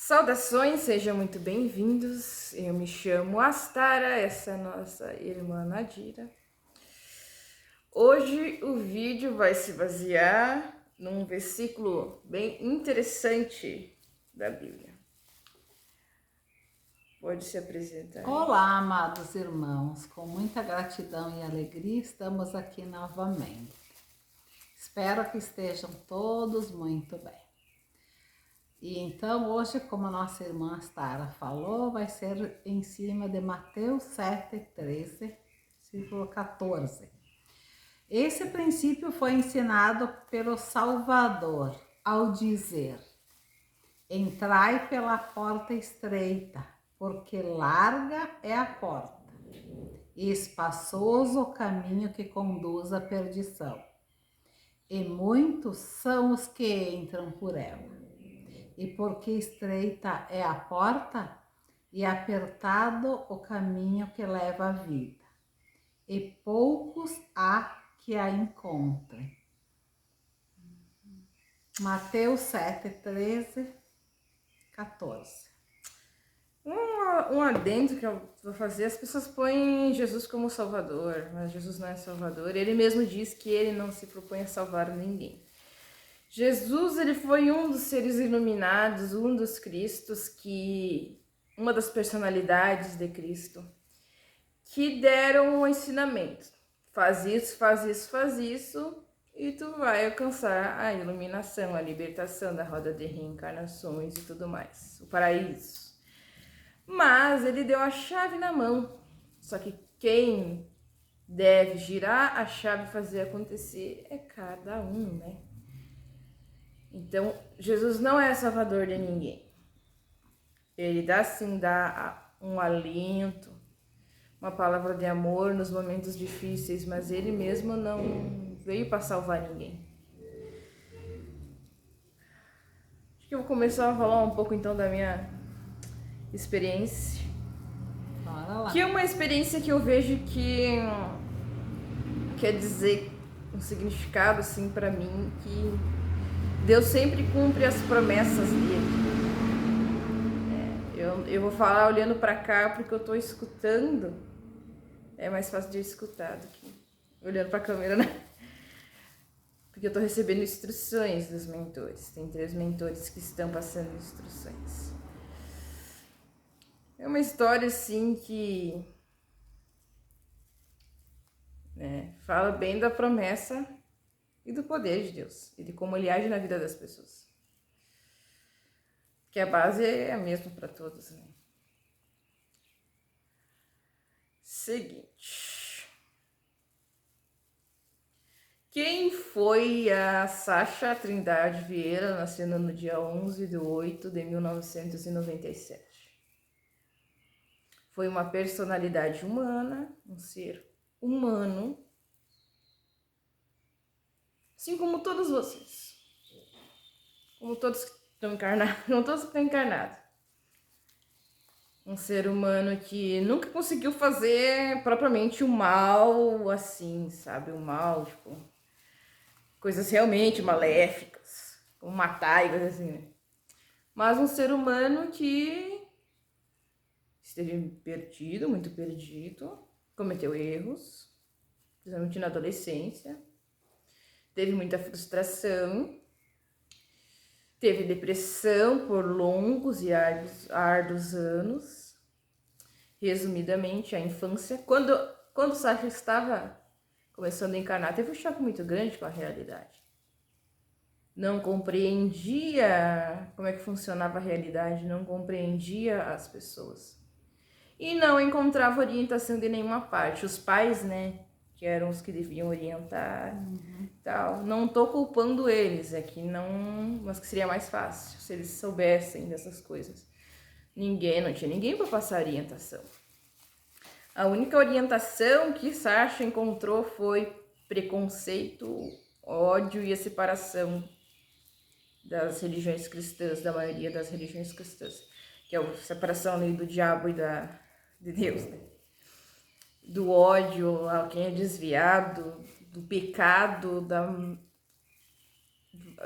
Saudações, sejam muito bem-vindos. Eu me chamo Astara, essa é a nossa irmã Nadira. Hoje o vídeo vai se basear num versículo bem interessante da Bíblia. Pode se apresentar. Olá, amados irmãos, com muita gratidão e alegria estamos aqui novamente. Espero que estejam todos muito bem. E então hoje, como a nossa irmã Astara falou, vai ser em cima de Mateus 7:13, versículo 14. Esse princípio foi ensinado pelo Salvador ao dizer: entrai pela porta estreita, porque larga é a porta, e espaçoso o caminho que conduz à perdição, e muitos são os que entram por ela. E porque estreita é a porta, e apertado o caminho que leva à vida, e poucos há que a encontrem. Mateus 7:13, 14. Um adendo que eu vou fazer: as pessoas põem Jesus como Salvador, mas Jesus não é Salvador. Ele mesmo diz que ele não se propõe a salvar ninguém. Jesus, ele foi um dos seres iluminados, um dos Cristos, uma das personalidades de Cristo, que deram um ensinamento. Faz isso, faz isso, faz isso, e tu vai alcançar a iluminação, a libertação da roda de reencarnações e tudo mais, o paraíso. Mas ele deu a chave na mão, só que quem deve girar a chave e fazer acontecer é cada um, né? Então, Jesus não é salvador de ninguém. Ele dá um alento, uma palavra de amor nos momentos difíceis, mas ele mesmo não veio para salvar ninguém. Acho que eu vou começar a falar um pouco então da minha experiência. Bora lá. Que é uma experiência que eu vejo que quer dizer um significado assim para mim, que Deus sempre cumpre as promessas dele. Eu vou falar olhando para cá porque eu tô escutando. É mais fácil de escutar do que olhando para a câmera, né? Porque eu tô recebendo instruções dos mentores. Tem 3 mentores que estão passando instruções. É uma história assim que fala bem da promessa e do poder de Deus e de como ele age na vida das pessoas. Que a base é a mesma para todos, né? Seguinte. Quem foi a Sacha Trindade Vieira, nascendo no dia 11/8/1997? Foi uma personalidade humana, um ser humano, assim como todos vocês. Como todos que estão encarnados, como todos que estão encarnados. Um ser humano que nunca conseguiu fazer propriamente o mal, assim, sabe? O mal, tipo, coisas realmente maléficas, como matar e coisas assim, né? Mas um ser humano que esteve perdido, muito perdido, cometeu erros, principalmente na adolescência, teve muita frustração, teve depressão por longos e árduos anos. Resumidamente, a infância, quando o Sacha estava começando a encarnar, teve um choque muito grande com a realidade. Não compreendia como é que funcionava a realidade, não compreendia as pessoas. E não encontrava orientação de nenhuma parte. Os pais, né, que eram os que deviam orientar, tal. Não tô culpando eles, é que não, mas que seria mais fácil se eles soubessem dessas coisas. Não tinha ninguém para passar orientação. A única orientação que Sacha encontrou foi preconceito, ódio e a separação das religiões cristãs, da maioria das religiões cristãs, que é a separação ali do diabo e de Deus, né? Do ódio a quem é desviado, do pecado,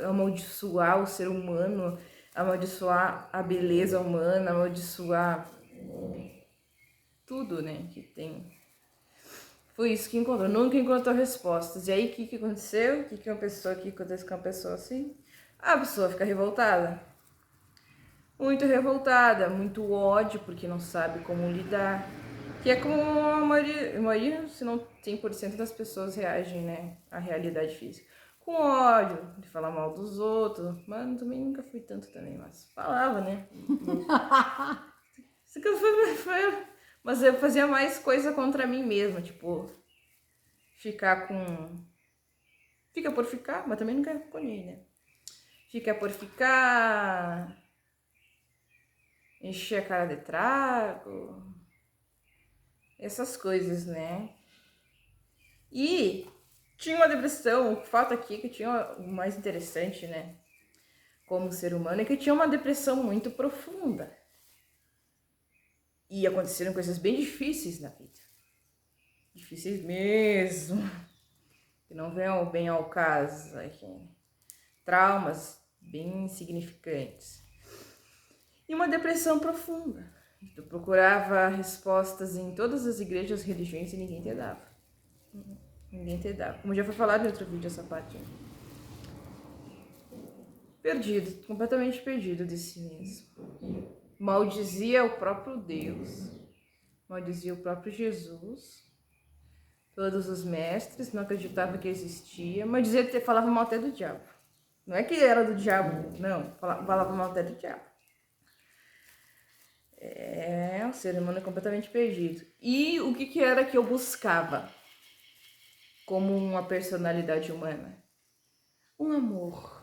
amaldiçoar o ser humano, amaldiçoar a beleza humana, amaldiçoar tudo, né, que tem. Foi isso que encontrou, nunca encontrou respostas. E aí, o que aconteceu? O que acontece com uma pessoa assim? A pessoa fica revoltada. Muito revoltada, muito ódio, porque não sabe como lidar. Que é como a maioria, se não 100% das pessoas reagem, né, à realidade física. Com ódio, de falar mal dos outros. Mano, também nunca fui tanto também, mas falava, né? Isso que mas eu fazia mais coisa contra mim mesma, tipo, ficar com... Fica por ficar, mas também nunca conheci, né? Fica por ficar... Encher a cara de trago... Essas coisas, né? E tinha uma depressão, o fato aqui que tinha o mais interessante, né? Como ser humano, é que eu tinha uma depressão muito profunda. E aconteceram coisas bem difíceis na vida. Difíceis mesmo. Que não vêm bem ao caso aqui. Traumas bem significantes. E uma depressão profunda. Eu procurava respostas em todas as igrejas, religiões e ninguém te dava. Ninguém te dava. Como já foi falado em outro vídeo essa parte. Perdido, completamente perdido de si mesmo. Maldizia o próprio Deus. Maldizia o próprio Jesus. Todos os mestres, não acreditava que existia. Maldizia, falava mal até do diabo. Não é que era do diabo, não. Falava mal até do diabo. É, o ser humano é completamente perdido. E o que era que eu buscava como uma personalidade humana? Um amor.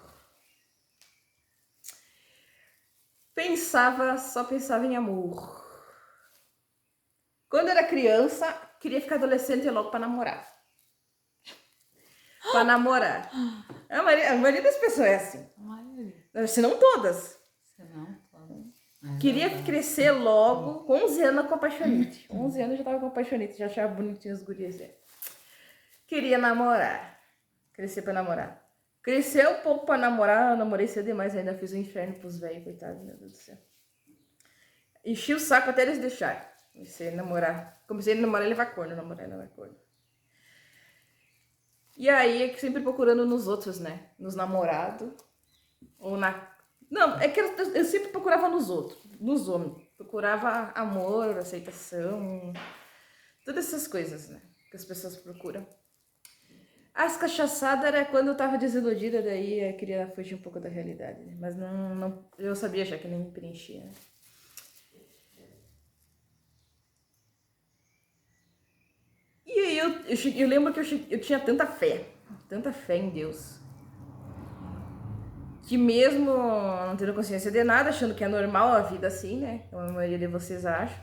Só pensava em amor. Quando era criança, queria ficar adolescente e logo pra namorar. Pra namorar. A maioria das pessoas é assim. A maioria. Se não todas. Se não, todas. Queria crescer logo, com 11 anos com apaixonite. 11 anos eu já tava com apaixonite, já achava bonitinho os gurias. Queria namorar. Crescer pra namorar. Cresceu um pouco pra namorar, eu namorei cedo demais, ainda fiz o inferno pros velhos, coitados, meu Deus do céu. Enchi o saco até eles deixarem. Comecei a namorar e levar corno, namorar e levar corno. E aí, sempre procurando nos outros, né? Nos namorados. Ou na... Não, é que eu sempre procurava nos outros, nos homens. Procurava amor, aceitação, todas essas coisas, né? Que as pessoas procuram. As cachaçadas era quando eu tava desiludida, daí eu queria fugir um pouco da realidade. Né? Mas não, eu sabia já que nem me preenchia. Né? E aí eu lembro que eu tinha tanta fé em Deus. Que mesmo não tendo consciência de nada, achando que é normal a vida assim, né? Como a maioria de vocês acha.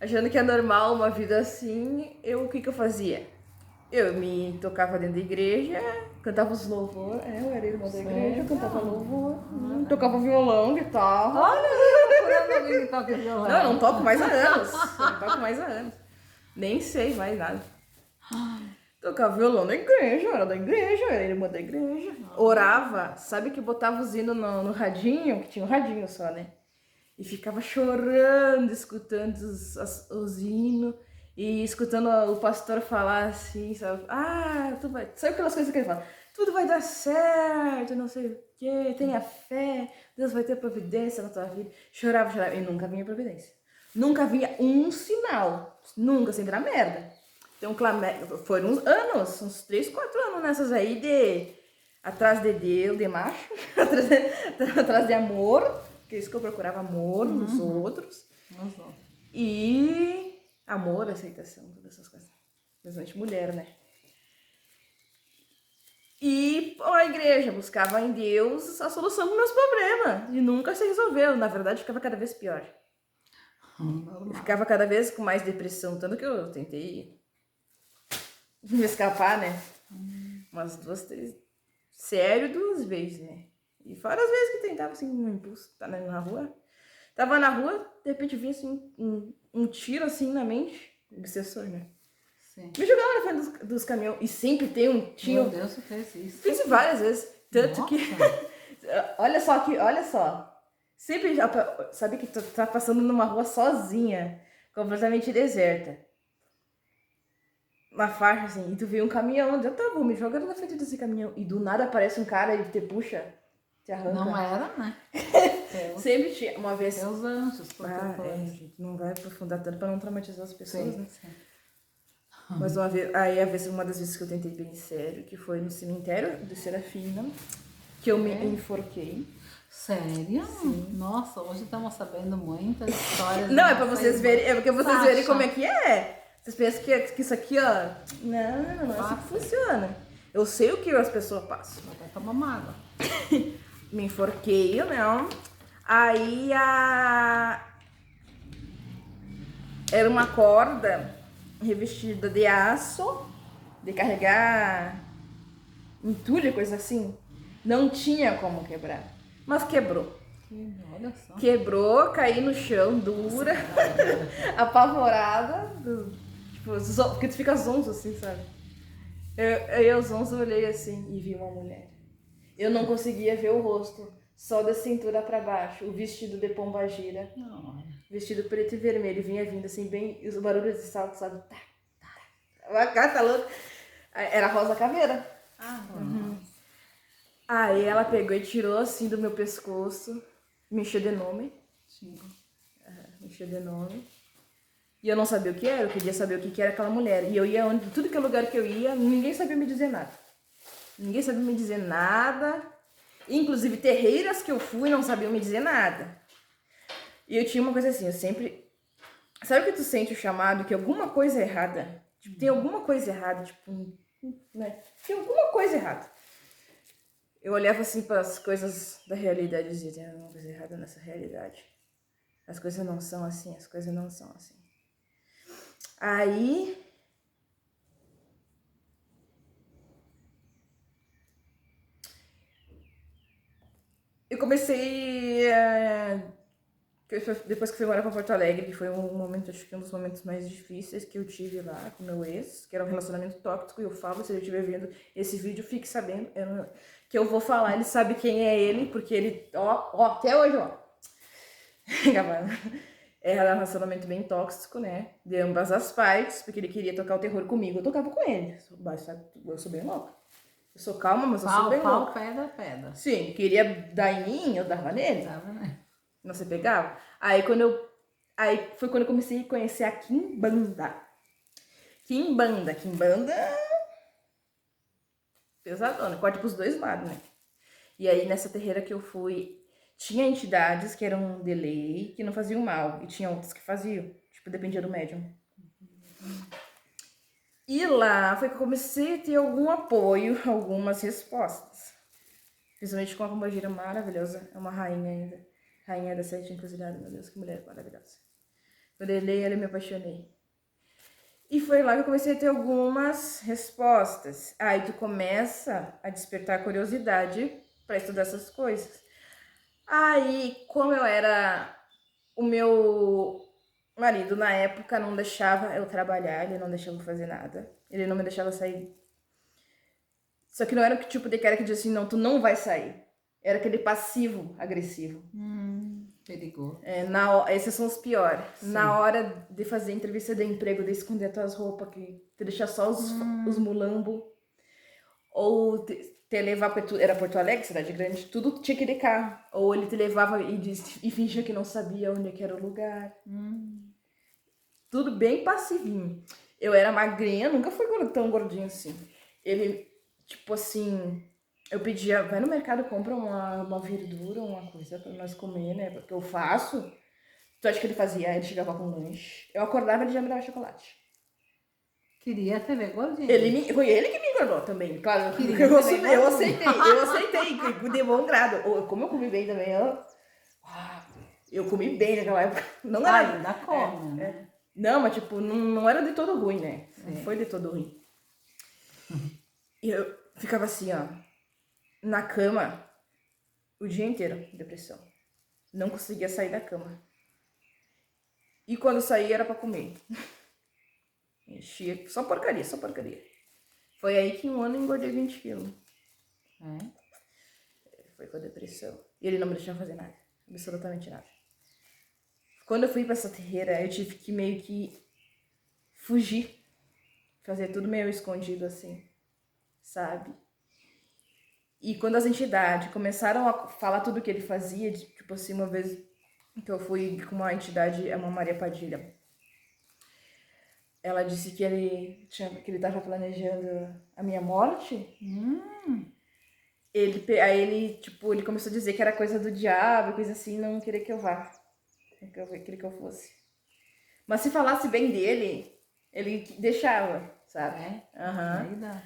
Achando que é normal uma vida assim, o que eu fazia? Eu me tocava dentro da igreja, cantava os louvor, eu era irmã da igreja, cantava louvor, tocava violão, guitarra. Olha, eu procurando alguém que toca violão. Não, eu não toco mais há anos. Nem sei mais nada. Tocava violão na igreja, eu era da igreja, eu era irmã da igreja. Orava, sabe que botava os hinos no radinho, que tinha um radinho só, né? E ficava chorando, escutando os hinos. E escutando o pastor falar assim, sabe? Sabe aquelas coisas que ele fala? Tudo vai dar certo, não sei o quê, tenha fé, Deus vai ter providência na tua vida. Chorava, e nunca vinha providência. Nunca vinha um sinal. Nunca, sempre era merda. Então, foram uns anos, uns 3, 4 anos nessas aí atrás de Deus, de macho, atrás de amor, que é isso que eu procurava, amor nos outros. E... amor, aceitação, todas essas coisas. Principalmente mulher, né? E a igreja buscava em Deus a solução dos meus problemas. E nunca se resolveu. Na verdade, ficava cada vez pior. Eu ficava cada vez com mais depressão. Tanto que eu tentei me escapar, né? Umas 2, 3... Sério, 2 vezes, né? E fora as vezes que tentava, assim, um impulso. Tá na rua. Tava na rua, de repente vinha, assim, um tiro, assim, na mente. Obsessor, né? Sim. Me jogava na frente dos caminhões. E sempre tinha Meu Deus, você fez isso. Fiz várias vezes. Tanto que Olha só aqui, olha só. Sempre, sabe que tu tá passando numa rua sozinha, completamente deserta. Na faixa, assim, e tu vê um caminhão, já tá, vou me jogando na frente desse caminhão. E do nada aparece um cara e te puxa, te arranca. Não era, né? Sempre tinha, uma vez... Seus anjos, a gente não vai aprofundar tanto pra não traumatizar as pessoas, né? Sim. Mas uma das vezes que eu tentei bem sério, que foi no cemitério de Serafina, que eu me enforquei. Sério? Sim. Nossa, hoje estamos sabendo muitas histórias. Não, é pra vocês verem, é porque vocês verem como é que é. Vocês pensam que isso aqui, ó... Não é assim que funciona. Eu sei o que as pessoas passam. Vai tomar uma água. Me enforquei, né? Aí era uma corda revestida de aço, de carregar entulho, coisa assim. Não tinha como quebrar, mas quebrou. Olha só. Quebrou, caí no chão, dura, apavorada. Tipo, porque tu fica zonzo assim, sabe? Eu zonzo, olhei assim e vi uma mulher. Eu não conseguia ver o rosto, só da cintura pra baixo, o vestido de pombagira. Vestido preto e vermelho, vinha vindo assim, bem, os barulhos de salto, sabe? A gata louca. Era Rosa Caveira. Aí ela pegou e tirou assim do meu pescoço, me encheu de nome. Sim. Me encheu de nome. E eu não sabia o que era, eu queria saber o que era aquela mulher. E eu ia onde, tudo que é lugar que eu ia, ninguém sabia me dizer nada. Ninguém sabia me dizer nada. Inclusive, terreiras que eu fui não sabiam me dizer nada. E eu tinha uma coisa assim, eu sempre... Sabe que tu sente o chamado que alguma coisa é errada? Tipo, tem alguma coisa errada, tipo... Né? Tem alguma coisa errada. Eu olhava assim para as coisas da realidade e dizia, tem alguma coisa errada nessa realidade. As coisas não são assim, as coisas não são assim. Aí... eu comecei depois que fui morar pra Porto Alegre, que foi um momento, acho que um dos momentos mais difíceis que eu tive lá com meu ex, que era um relacionamento tóxico, e eu falo, se ele estiver vendo esse vídeo, fique sabendo que eu vou falar, ele sabe quem é ele, porque ele, até hoje, era um relacionamento bem tóxico, né, de ambas as partes, porque ele queria tocar o terror comigo, eu tocava com ele, eu sou bem louca. Eu sou calma, mas eu sou bem louca. Pedra. Sim, queria dar em mim, eu dava nele. Dava, né? Não se pegava? Aí foi quando eu comecei a conhecer a Quimbanda. Quimbanda pesadona, corta pros dois lados, né? E aí nessa terreira que eu fui, tinha entidades que eram de lei, que não faziam mal, e tinha outras que faziam, tipo, dependia do médium. E lá foi que eu comecei a ter algum apoio, algumas respostas. Principalmente com a pombagira maravilhosa, é uma rainha ainda. Rainha da Sete Encruzilhadas, meu Deus, que mulher maravilhosa. Quando eu olhei ela, eu me apaixonei. E foi lá que eu comecei a ter algumas respostas. Aí tu começa a despertar curiosidade para estudar essas coisas. Aí, como eu era... O meu marido, na época, não deixava eu trabalhar, ele não deixava eu fazer nada. Ele não me deixava sair. Só que não era o tipo de cara que dizia assim, não, tu não vai sair. Era aquele passivo agressivo. Perigoso. Esses são os piores. Sim. Na hora de fazer entrevista de emprego, de esconder as tuas roupas, que te deixar só os mulambo. Ou te levar, porque era Porto Alegre, cidade grande, tudo tinha que ir de carro. Ou ele te levava e fingia que não sabia onde que era o lugar. Tudo bem passivinho. Eu era magrinha, nunca fui tão gordinha assim. Ele, tipo assim... Eu pedia, vai no mercado, compra uma verdura, uma coisa pra nós comer, né? Porque eu faço. Tu acha que ele fazia? Ele chegava com lanche. Eu acordava e ele já me dava chocolate. Queria te ver gordinha. Foi ele que me engordou também, claro. Queria Eu aceitei, de bom grado. Como eu comi bem também, eu comi bem naquela época. Não era... Ainda come, né? Não, mas tipo, não era de todo ruim, né? Sim. Não foi de todo ruim. E eu ficava assim, ó, na cama, o dia inteiro, depressão. Não conseguia sair da cama. E quando saía era pra comer. Enchia, só porcaria. Foi aí que em um ano eu engordei 20 quilos. foi com a depressão. E ele não me deixava fazer nada, absolutamente nada. Quando eu fui pra essa terreira, eu tive que meio que fugir, fazer tudo meio escondido assim, sabe? E quando as entidades começaram a falar tudo o que ele fazia, tipo assim, uma vez que eu fui com uma entidade, é uma Maria Padilha, ela disse que ele tava planejando a minha morte. Aí ele começou a dizer que era coisa do diabo, coisa assim, não queria que eu vá. Não queria que eu fosse. Mas se falasse bem dele, ele deixava, sabe? Aham. Aí dá.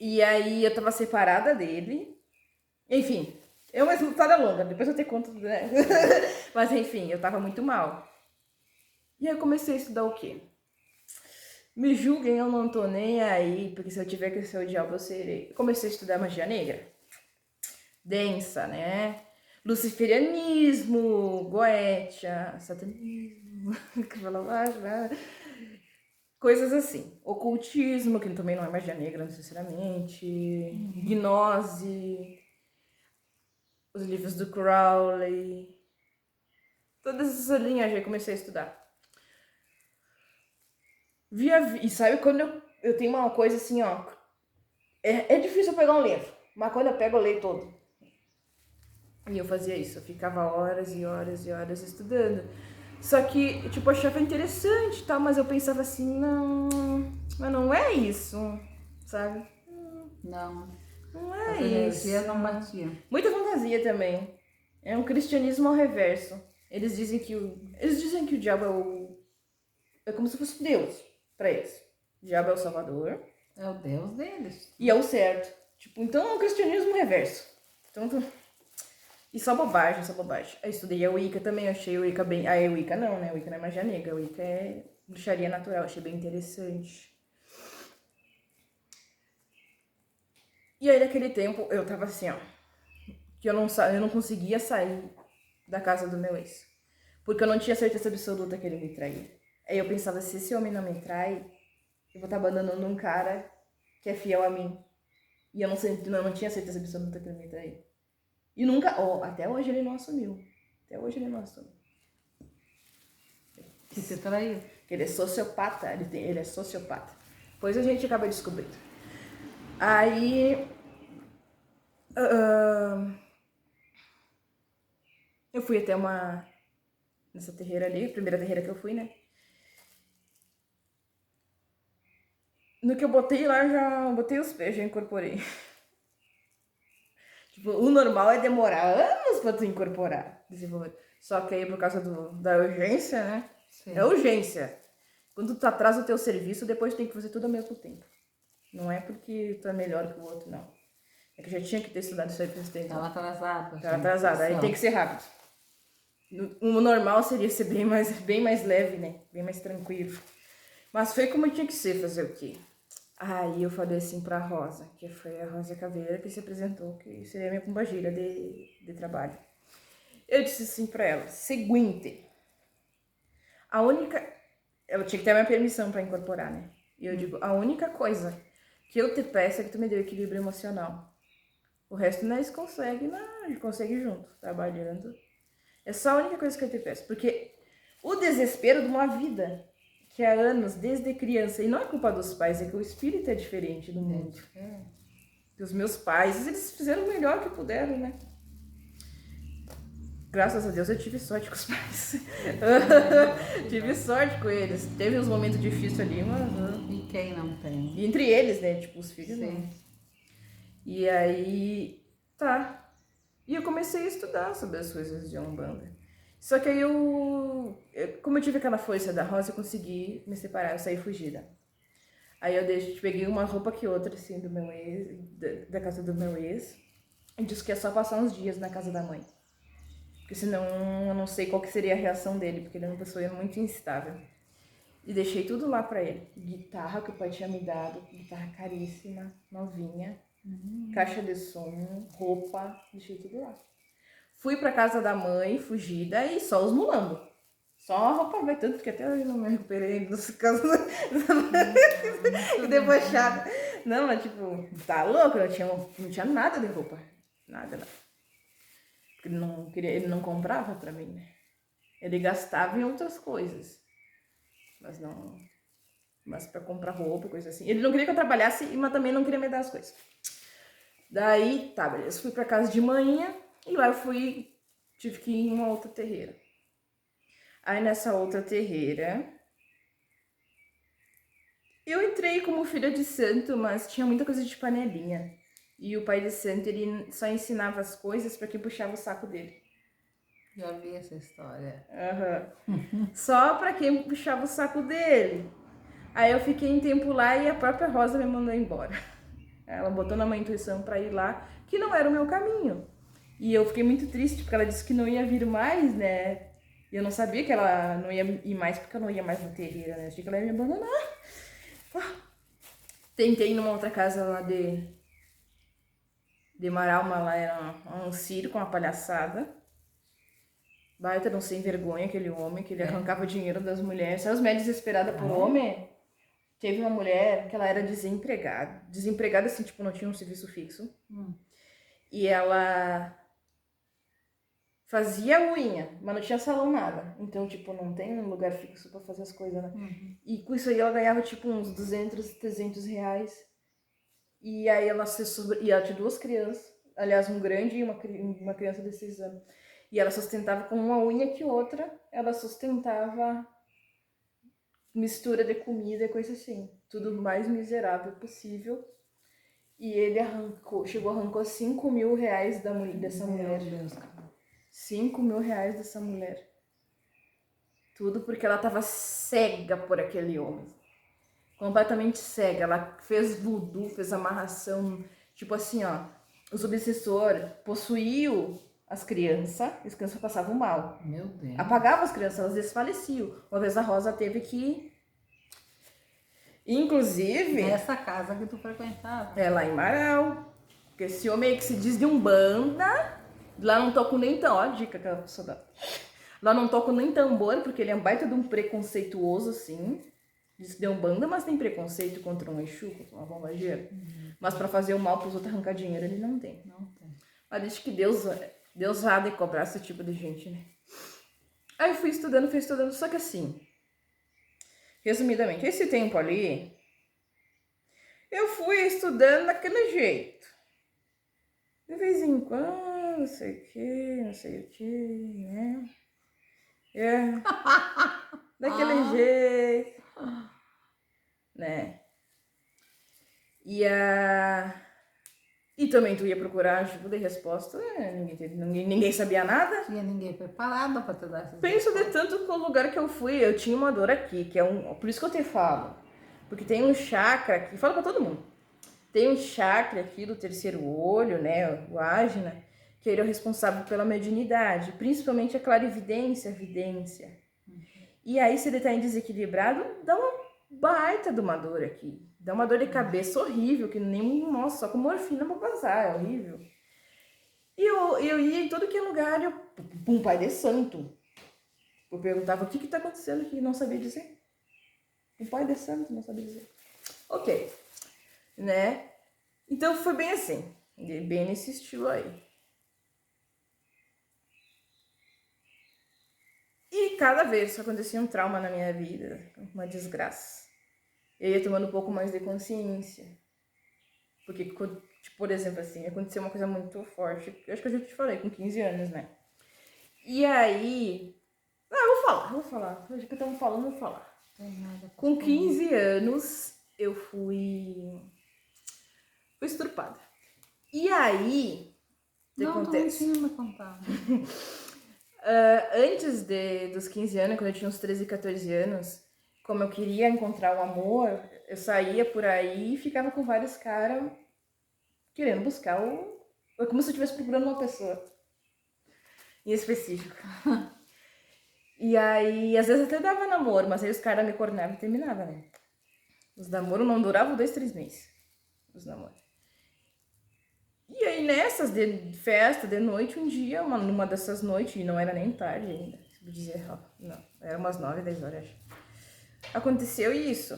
E aí eu tava separada dele. Enfim, é uma história longa, depois eu te conto, né? Mas enfim, eu tava muito mal. E aí eu comecei a estudar o quê? Me julguem, eu não tô nem aí, porque se eu tiver que ser o diabo, eu serei. Eu comecei a estudar magia negra. Densa, né? Luciferianismo, Goetia, satanismo, coisas assim. Ocultismo, que também não é magia negra, necessariamente. Gnose, os livros do Crowley. Todas essas linhas eu comecei a estudar. E sabe quando eu tenho uma coisa assim, ó. É difícil eu pegar um livro, mas quando eu pego, eu leio todo. E eu fazia isso, eu ficava horas e horas e horas estudando. Só que, tipo, eu achava interessante e tal, mas eu pensava assim, não, mas não é isso, sabe? Não. Não As é energias isso. não batiam. Muita fantasia também. É um cristianismo ao reverso. Eles dizem que o diabo é como se fosse Deus pra eles. O diabo é o salvador. É o Deus deles. E é o certo. Tipo, então é um cristianismo reverso. Então, e só bobagem, só bobagem. Eu estudei a Wicca também, achei a Wicca bem... Ah, a Wicca não, né? A Wicca não é magia negra, a Wicca é bruxaria natural, achei bem interessante. E aí, naquele tempo, eu tava assim, ó, que eu não conseguia sair da casa do meu ex. Porque eu não tinha certeza absoluta que ele me traía. Aí eu pensava, se esse homem não me trai, eu vou estar abandonando um cara que é fiel a mim. E eu não tinha certeza absoluta que ele me traía. E nunca, até hoje ele não assumiu. Até hoje ele não assumiu. Que te traiu. Que ele é sociopata, ele é sociopata. Depois a gente acaba descobrindo. Aí... eu fui até nessa terreira ali, a primeira terreira que eu fui, né? No que eu botei lá, já botei os pés, já incorporei. Tipo, o normal é demorar anos pra tu incorporar, desenvolver. Só que aí, por causa da urgência, né? Sim. É urgência. Quando tu atrasa o teu serviço, depois tu tem que fazer tudo ao mesmo tempo. Não é porque tu é melhor que o outro, não. É que eu já tinha que ter estudado isso aí pra esse tempo. Tava atrasada. Tava atrasada, aí tem que ser rápido. O normal seria ser bem mais leve, né? Bem mais tranquilo. Mas foi como tinha que ser, fazer o quê? Aí eu falei assim pra Rosa, que foi a Rosa Caveira que se apresentou, que seria a minha pombagira de trabalho. Eu disse assim pra ela, seguinte, ela tinha que ter a minha permissão pra incorporar, né? E eu digo, a única coisa que eu te peço é que tu me dê o equilíbrio emocional. O resto nós consegue junto, trabalhando. É só a única coisa que eu te peço, porque o desespero de uma vida que há anos, desde criança, e não é culpa dos pais, é que o espírito é diferente do mundo. E os meus pais, eles fizeram o melhor que puderam, né? Graças a Deus eu tive sorte com os pais. Tive sorte com eles. Teve uns momentos difíceis ali, mas... E quem não tem? E entre eles, né? Tipo, os filhos, Sim. né? E aí... Tá. E eu comecei a estudar sobre as coisas de Umbanda. Só que aí como eu tive aquela força da Rosa, eu consegui me separar, eu saí fugida. Aí eu peguei uma roupa que outra, assim, do meu ex, da casa do meu ex, e disse que é só passar uns dias na casa da mãe. Porque senão eu não sei qual que seria a reação dele, porque ele é uma pessoa muito instável. E deixei tudo lá pra ele. Guitarra que o pai tinha me dado, guitarra caríssima, novinha, caixa de som, roupa, deixei tudo lá. Fui pra casa da mãe, fugida, e só os mulambos. Só a roupa vai tanto, porque até hoje não me recuperei dos casos debochada. Não, mas tipo, tá louco, não tinha nada de roupa. Nada, nada. Porque ele não comprava pra mim, né? Ele gastava em outras coisas. Mas pra comprar roupa, coisa assim. Ele não queria que eu trabalhasse, mas também não queria me dar as coisas. Daí, tá, beleza. Fui pra casa de manhã e lá tive que ir em uma outra terreira. Aí nessa outra terreira, eu entrei como filha de santo, mas tinha muita coisa de panelinha. E o pai de santo, ele só ensinava as coisas pra quem puxava o saco dele. Já vi essa história. Só pra quem puxava o saco dele. Aí eu fiquei um tempo lá e a própria Rosa me mandou embora. Ela botou na minha intuição pra ir lá, que não era o meu caminho. E eu fiquei muito triste, porque ela disse que não ia vir mais, né? E eu não sabia que ela não ia ir mais, porque eu não ia mais na terreira, né? Eu achei que ela ia me abandonar. Tentei ir numa outra casa lá de Maralma, lá era um circo, uma palhaçada. Baita não sem vergonha aquele homem, que ele arrancava dinheiro das mulheres. Sabe os médios desesperados por homem? Teve uma mulher que ela era desempregada. Desempregada assim, tipo, não tinha um serviço fixo. E ela fazia unha, mas não tinha salão nada. Então, tipo, não tem um lugar fixo pra fazer as coisas, né? E com isso aí ela ganhava, tipo, uns 200, 300 reais. E aí e ela tinha 2 crianças. Aliás, um grande e uma criança de 6 anos. E ela sustentava com uma unha que outra. Ela sustentava mistura de comida e coisa assim. Tudo mais miserável possível. E ele arrancou 5 mil reais dessa mulher. Meu Deus, cara. 5 mil reais dessa mulher. Tudo porque ela tava cega por aquele homem. Completamente cega. Ela fez voodoo, fez amarração. Tipo assim, ó. Os obsessores possuíam as crianças passavam mal. Meu Deus. Apagavam as crianças, elas desfaleciam. Uma vez a Rosa teve que... Inclusive... Nessa casa que tu frequentava. É lá em Marau. Porque esse homem aí que se diz de Umbanda... Lá não toco nem tambor, ó a dica que a pessoa dá. Lá não toco nem tambor, porque ele é um baita de um preconceituoso, assim. Diz que de Umbanda, mas tem preconceito contra um Exu, contra uma bombageira. Mas pra fazer o mal pros outros arrancar dinheiro, ele não tem. Não tem. Mas diz que Deus há de cobrar esse tipo de gente, né? Aí fui estudando, só que assim... Resumidamente, esse tempo ali... Eu fui estudando daquele jeito. De vez em quando, não sei o que, né? Daquele jeito, né? E também tu ia procurar ajuda e resposta, ninguém sabia nada. Tinha ninguém preparado para te dar essas Penso de tanto que o lugar que eu fui, eu tinha uma dor aqui, que é por isso que eu te falo. Porque tem um chakra aqui, falo pra todo mundo. Tem um chakra aqui do terceiro olho, né, o Ajna, que ele é o responsável pela mediunidade, principalmente a clarividência, a vidência. E aí, se ele tá desequilibrado, dá uma baita de uma dor aqui. Dá uma dor de cabeça horrível, que nem, nossa, só com morfina pra passar, é horrível. E eu ia em todo que é lugar, pai de santo. Eu perguntava o que tá acontecendo aqui, não sabia dizer. Um pai de santo, não sabia dizer. Ok. Né? Então foi bem assim, bem nesse estilo aí. E cada vez que acontecia um trauma na minha vida, uma desgraça, eu ia tomando um pouco mais de consciência. Porque, tipo, por exemplo, assim, aconteceu uma coisa muito forte, eu acho que eu já te falei, com 15 anos, né? E aí... eu vou falar. Hoje que estamos falando, eu vou falar. Com 15 anos, eu fui estrupada. E aí, acontece? Não tinha me contado. Antes dos 15 anos, quando eu tinha uns 13, 14 anos, como eu queria encontrar o amor, eu saía por aí e ficava com vários caras querendo buscar É como se eu estivesse procurando uma pessoa em específico. E aí, às vezes até dava namoro, mas aí os caras me cornavam e terminavam, né? Os namoros não duravam 2, 3 meses. Os namoros. E aí, nessas de festa, de noite, um dia, numa dessas noites, e não era nem tarde ainda, vou dizer, não, era umas 9, 10 horas, acho. Aconteceu isso.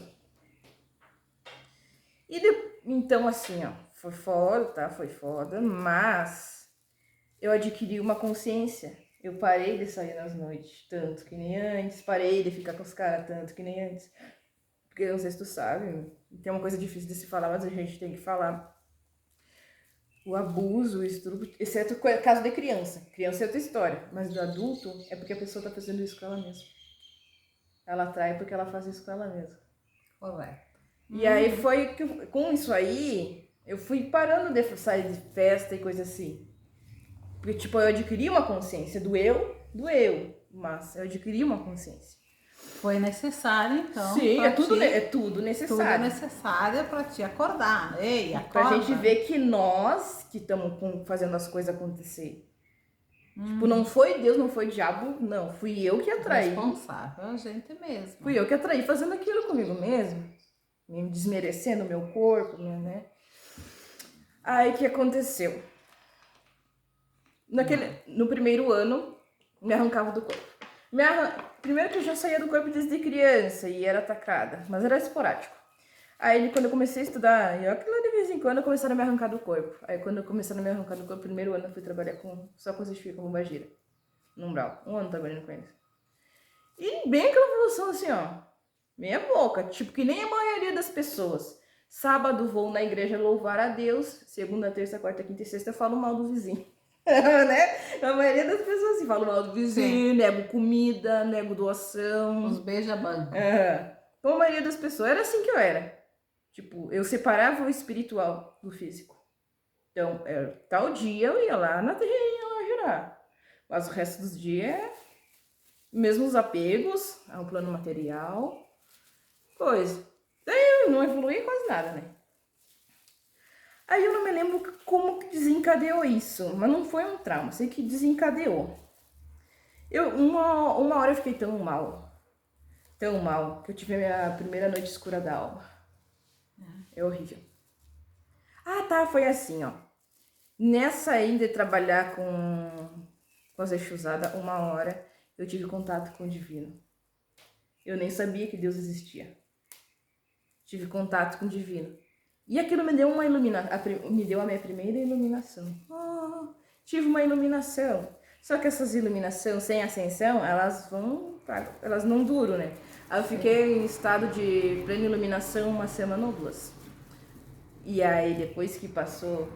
Então, assim, ó, foi foda, tá? Foi foda, mas eu adquiri uma consciência. Eu parei de sair nas noites, tanto que nem antes. Parei de ficar com os caras, tanto que nem antes. Porque eu não sei se tu sabe, tem uma coisa difícil de se falar, mas a gente tem que falar. O abuso, o estupro, exceto o caso de criança. Criança é outra história, mas do adulto é porque a pessoa tá fazendo isso com ela mesma. Ela atrai porque ela faz isso com ela mesma. Correto. E aí foi que, com isso aí, eu fui parando de sair de festa e coisa assim. Porque, tipo, eu adquiri uma consciência do eu, mas eu adquiri uma consciência. Foi necessário, então. Sim, é tudo necessário. Tudo necessário para te acordar. Ei, acorda. Pra gente ver que nós que estamos fazendo as coisas acontecer. Tipo, não foi Deus, não foi diabo, não. Fui eu que atraí. Responsável, a gente mesmo. Fui eu que atraí fazendo aquilo comigo mesmo. Me desmerecendo o meu corpo, né? Aí, o que aconteceu? No primeiro ano, me arrancava do corpo. Primeiro que eu já saía do corpo desde criança e era atacada, mas era esporádico. Aí quando eu comecei a estudar, e aquilo de vez em quando começaram a me arrancar do corpo. Aí quando começaram a me arrancar do corpo, primeiro ano eu fui trabalhar só com assistir com bombagira. No Umbral. 1 ano trabalhando com eles. E bem aquela evolução assim, ó. Meia boca, tipo que nem a maioria das pessoas. Sábado vou na igreja louvar a Deus. Segunda, terça, quarta, quinta e sexta eu falo mal do vizinho. Né? A maioria das pessoas assim, falam mal do vizinho, nego comida, nego doação. Os beija-banco. Então a maioria das pessoas era assim que eu era. Tipo, eu separava o espiritual do físico. Então, tal dia eu ia lá na terreirinha lá jurar. Mas o resto dos dias, mesmo os apegos ao plano material, coisa. Daí eu não evoluí quase nada, né? Aí eu não me lembro como que desencadeou isso, mas não foi um trauma, sei que desencadeou. Uma hora eu fiquei tão mal, que eu tive a minha primeira noite escura da alma. É horrível. Ah, tá, foi assim, ó. Nessa aí de trabalhar com as exusadas, uma hora eu tive contato com o divino. Eu nem sabia que Deus existia. Tive contato com o divino. E aquilo me deu uma iluminação, me deu a minha primeira iluminação. Tive uma iluminação. Só que essas iluminações sem ascensão, elas não duram, né? Aí eu fiquei em estado de plena iluminação 1 semana ou 2. E aí, depois que passou,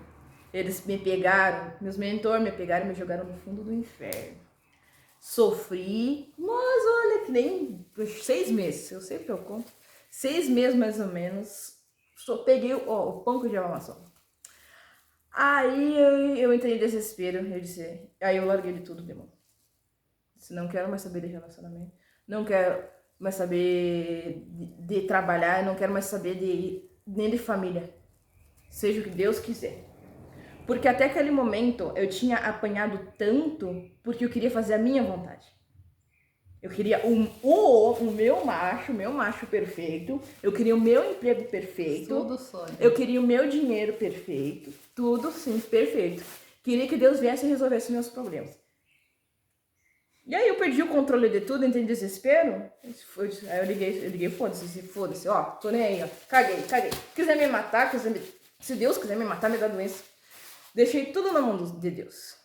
eles me pegaram, meus mentores me pegaram e me jogaram no fundo do inferno. Sofri, mas olha que nem 6 meses, eu sei que eu conto. 6 meses mais ou menos, só peguei o pão que o diabo amassou. Aí eu entrei em desespero, aí eu larguei de tudo, demônio. Disse, não quero mais saber de relacionamento, não quero mais saber de trabalhar, não quero mais saber nem de família. Seja o que Deus quiser. Porque até aquele momento eu tinha apanhado tanto porque eu queria fazer a minha vontade. Eu queria o meu macho perfeito. Eu queria o meu emprego perfeito. Tudo sonho. Eu queria o meu dinheiro perfeito. Tudo, sim, perfeito. Queria que Deus viesse e resolvesse meus problemas. E aí eu perdi o controle de tudo, entrei em desespero. Aí eu liguei, foda-se, ó, tô nem aí, ó. Caguei. Quiser me matar, se Deus quiser me matar, me dá doença. Deixei tudo na mão de Deus.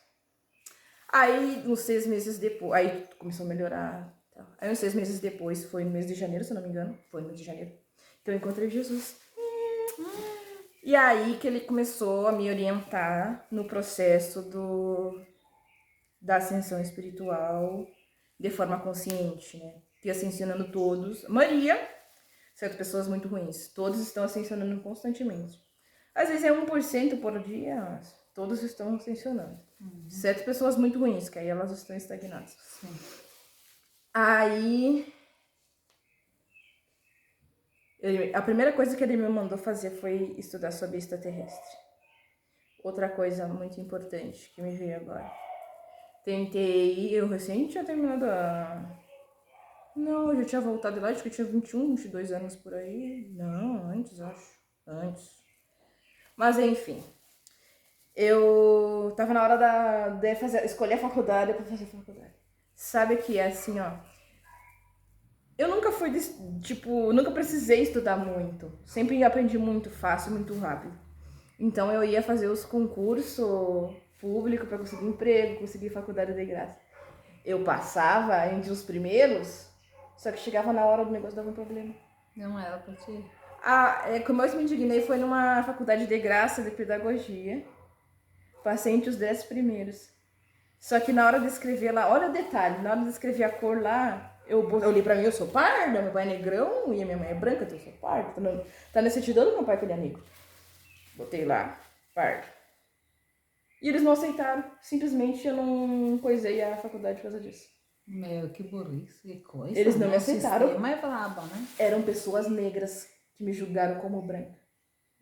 Aí, uns 6 meses depois, aí começou a melhorar. Tá? Aí, uns 6 meses depois, foi no mês de janeiro, se eu não me engano. Foi no mês de janeiro. Então, eu encontrei Jesus. E aí que ele começou a me orientar no processo da ascensão espiritual de forma consciente, né? E ascensionando todos. Maria, certas pessoas muito ruins. Todos estão ascensionando constantemente. Às vezes é 1% por dia, mas todos estão ascensionando. 7 pessoas muito ruins, que aí elas estão estagnadas. Sim. Aí, a primeira coisa que ele me mandou fazer foi estudar sobre extraterrestre. Outra coisa muito importante que me veio agora. Eu recém tinha terminado Não, eu já tinha voltado de lá, acho que eu tinha 21, 22 anos por aí. Não, antes, acho. Antes. Mas enfim. Eu tava na hora de escolher a faculdade pra fazer a faculdade. Sabe que é assim, ó. Eu nunca fui, nunca precisei estudar muito. Sempre aprendi muito fácil, muito rápido. Então eu ia fazer os concursos públicos para conseguir emprego, conseguir faculdade de graça. Eu passava entre os primeiros, só que chegava na hora do negócio dava um problema. Não era pra ti? Como eu me indignei foi numa faculdade de graça de pedagogia. Passei entre os 10 primeiros. Só que na hora de escrever lá, olha o detalhe, na hora de escrever a cor lá, eu olhei pra mim, eu sou parda, meu pai é negrão e a minha mãe é branca, então eu sou parda. Tá na certidão do meu pai que ele é negro. Botei lá, parda. E eles não aceitaram. Simplesmente eu não coisei a faculdade por causa disso. Meu, que burrice, que coisa. Eles não me O aceitaram. sistema é brabo, né? Eram pessoas negras que me julgaram como branca.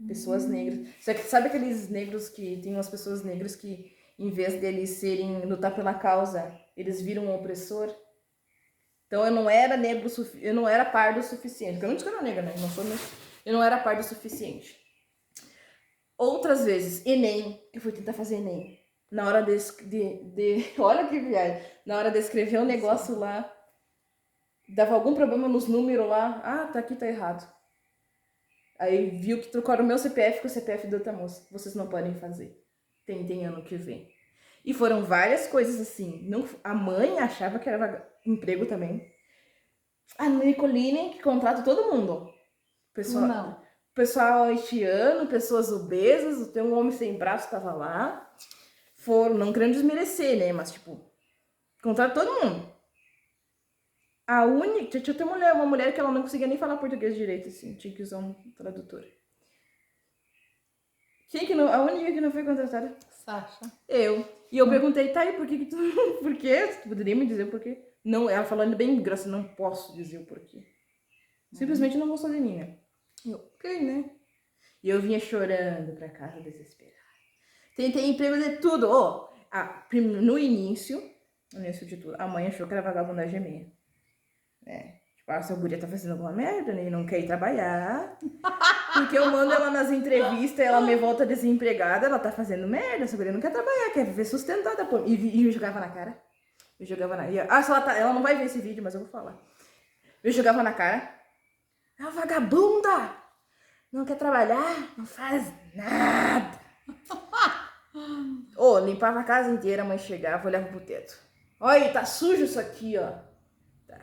Pessoas negras. Só que sabe aqueles negros que tem umas pessoas negras que, em vez deles serem lutar pela causa, eles viram um opressor? Então eu não era negro, eu não era pardo o suficiente. Porque eu não disse que eu era negra, né? Eu não era pardo o suficiente. Outras vezes, Enem, que eu fui tentar fazer Enem. Na hora olha que viagem. Na hora de escrever um negócio lá, dava algum problema nos números lá. Ah, tá aqui, tá errado. Aí viu que trocaram o meu CPF com o CPF da outra moça. Vocês não podem fazer. Tentem ano que vem. E foram várias coisas assim. Não, a mãe achava que era emprego também. A Nicoline, que contrata todo mundo. Pessoal, Não. pessoal haitiano, pessoas obesas, tem um homem sem braço que tava lá. Foram, não querendo desmerecer, né? Mas, tipo, contrata todo mundo. A única. Tinha uma mulher que ela não conseguia nem falar português direito, assim. Tinha que usar um tradutor. Quem que não. A única que não foi contratada? Sasha. Eu. E eu perguntei, tá aí, por que tu. Por quê? Tu poderia me dizer o porquê? Não, ela falando bem grossa, não posso dizer o porquê. Simplesmente não gostou de mim, né? Eu, ok, né? E eu vinha chorando pra casa, desesperada. Tentei emprego de tudo. No início de tudo, a mãe achou que era vagabundagem minha. Tipo, essa guria tá fazendo alguma merda, né? E não quer ir trabalhar. Porque eu mando ela nas entrevistas, ela me volta desempregada, ela tá fazendo merda, essa guria não quer trabalhar, quer viver sustentada por mim. E me jogava na cara. Eu jogava na cara. Ela não vai ver esse vídeo, mas eu vou falar. Eu jogava na cara. É uma vagabunda! Não quer trabalhar, não faz nada. Limpava a casa inteira, a mãe chegava, olhava pro teto. Olha, tá sujo isso aqui, ó. Tá.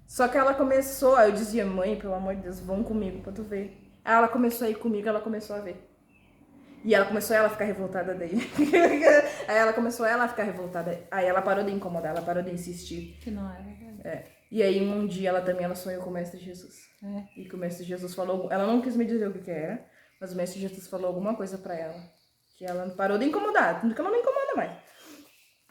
Só que ela começou, eu dizia, mãe, pelo amor de Deus, vão comigo pra tu ver. Aí ela começou a ir comigo, ela começou a ver. E ela começou a ficar revoltada daí. Aí ela começou a ficar revoltada. Aí ela parou de incomodar, ela parou de insistir. Que não era verdade. É. E aí um dia ela sonhou com o Mestre Jesus. E que o Mestre Jesus falou, ela não quis me dizer o que era, mas o Mestre Jesus falou alguma coisa pra ela. Que ela parou de incomodar, porque ela não incomoda mais.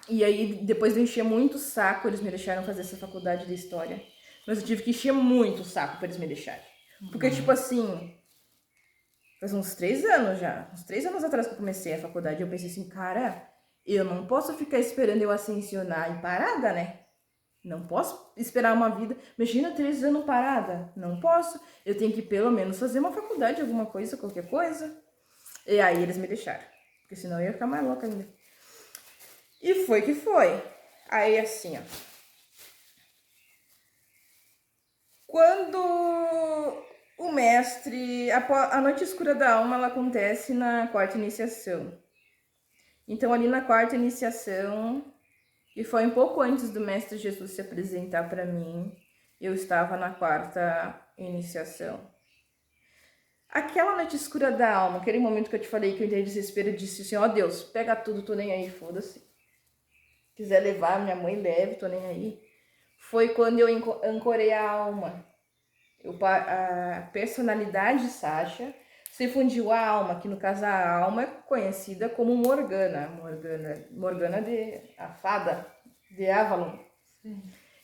E aí depois de encher muito o saco, eles me deixaram fazer essa faculdade de História. Mas eu tive que encher muito o saco pra eles me deixarem. Porque tipo assim, faz uns 3 anos já, uns 3 anos atrás que eu comecei a faculdade, eu pensei assim, cara, eu não posso ficar esperando eu ascensionar e parada, né? Não posso esperar uma vida. Imagina 3 anos parada. Não posso. Eu tenho que pelo menos fazer uma faculdade, alguma coisa, qualquer coisa. E aí eles me deixaram. Porque senão eu ia ficar mais louca ainda. E foi que foi. Aí assim, ó. Quando o mestre... A noite escura da alma, ela acontece na 4ª iniciação. Então ali na 4ª iniciação... E foi um pouco antes do Mestre Jesus se apresentar para mim. Eu estava na 4ª iniciação. Aquela noite escura da alma, aquele momento que eu te falei que eu entrei em desespero e disse assim, ó Deus, pega tudo, tô nem aí, foda-se. Quiser levar, minha mãe leve, tô nem aí. Foi quando eu ancorei a alma. A personalidade Sasha se fundiu a alma, que no caso a alma é conhecida como Morgana. Morgana a fada de Avalon. Sim.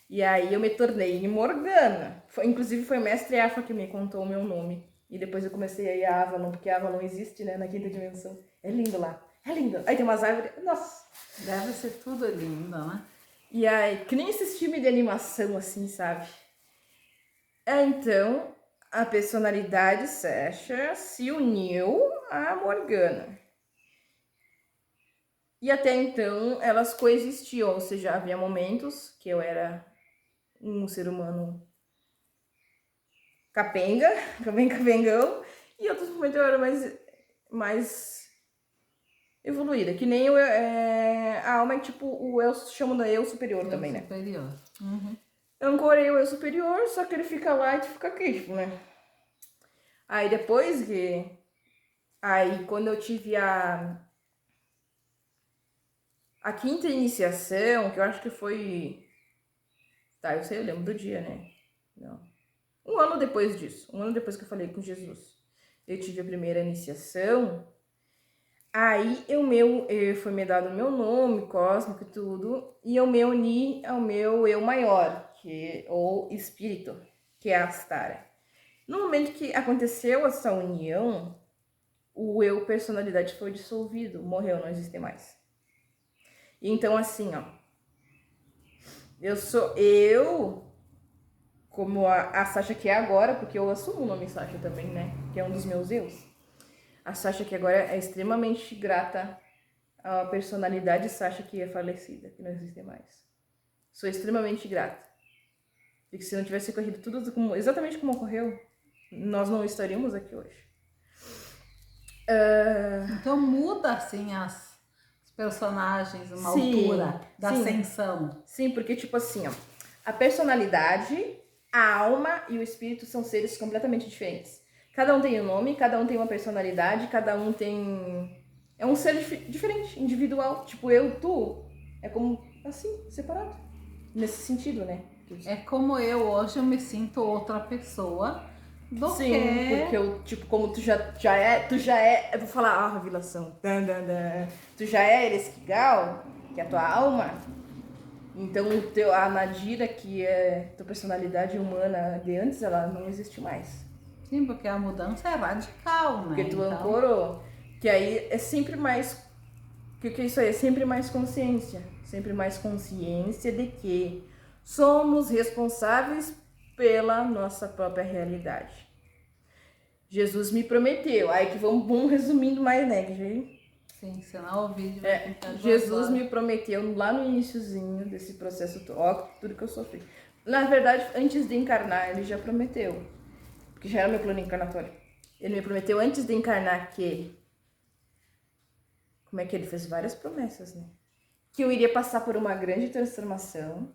E aí eu me tornei Morgana. Inclusive foi o mestre Afa que me contou o meu nome. E depois eu comecei a ir a Avalon, porque Avalon existe, né, na 5ª dimensão. É lindo lá, é lindo. Aí tem umas árvores, nossa. Deve ser tudo lindo, né? E aí, que nem esses filmes de animação assim, sabe? Então, a personalidade Sasha se uniu a Morgana. E até então elas coexistiam, ou seja, havia momentos que eu era um ser humano capenga, bem capengão, e outros momentos eu era mais mais evoluída. Que nem a alma é tipo o eu, chamam da eu superior também, né? Superior. Ancora é o eu superior, só que ele fica lá e tu fica aqui, tipo, né? Aí depois que... Aí quando eu tive a quinta iniciação, que eu acho que foi... Tá, eu sei, eu lembro do dia, né? Não. Um ano depois disso, um ano depois que eu falei com Jesus, eu tive a primeira iniciação. Aí foi me dado o meu nome cósmico e tudo, e eu me uni ao meu eu maior, ou espírito, que é a Astara. No momento que aconteceu essa união, o eu personalidade foi dissolvido, morreu, não existe mais. Então assim, ó, eu sou eu, como a Sasha que é agora, porque eu assumo o nome Sasha também, né, que é um dos meus eus. A Sasha que agora é extremamente grata à personalidade Sasha que é falecida, que não existe mais. Sou extremamente grata. Porque se não tivesse ocorrido tudo exatamente como ocorreu, nós não estaríamos aqui hoje. Então muda assim os personagens, uma Sim, altura da sim. ascensão. Sim, porque tipo assim, ó, a personalidade, a alma e o espírito são seres completamente diferentes. Cada um tem um nome, cada um tem uma personalidade, cada um tem... É um ser diferente, individual. Tipo, eu, tu, é como assim, separado. Nesse sentido, né? É como eu hoje eu me sinto outra pessoa do Sim, que... porque eu, tipo, como tu já é, eu vou falar, revelação, tu já é Ereskkigal, que é a tua alma, então a Nadira, que é tua personalidade humana de antes, ela não existe mais. Sim, porque a mudança é radical, né? Porque tu Então, ancorou, que aí é sempre mais, que é isso aí? É sempre mais consciência de que somos responsáveis pela nossa própria realidade. Jesus me prometeu. Aí que vamos resumindo mais, né? sim, senão o vídeo vai ficar Jesus duas me prometeu lá no iniciozinho desse processo todo, ó, tudo que eu sofri. Na verdade, antes de encarnar, ele já prometeu. Porque já era meu plano encarnatório. Ele me prometeu antes de encarnar que... Como é que ele fez várias promessas, né? Que eu iria passar por uma grande transformação.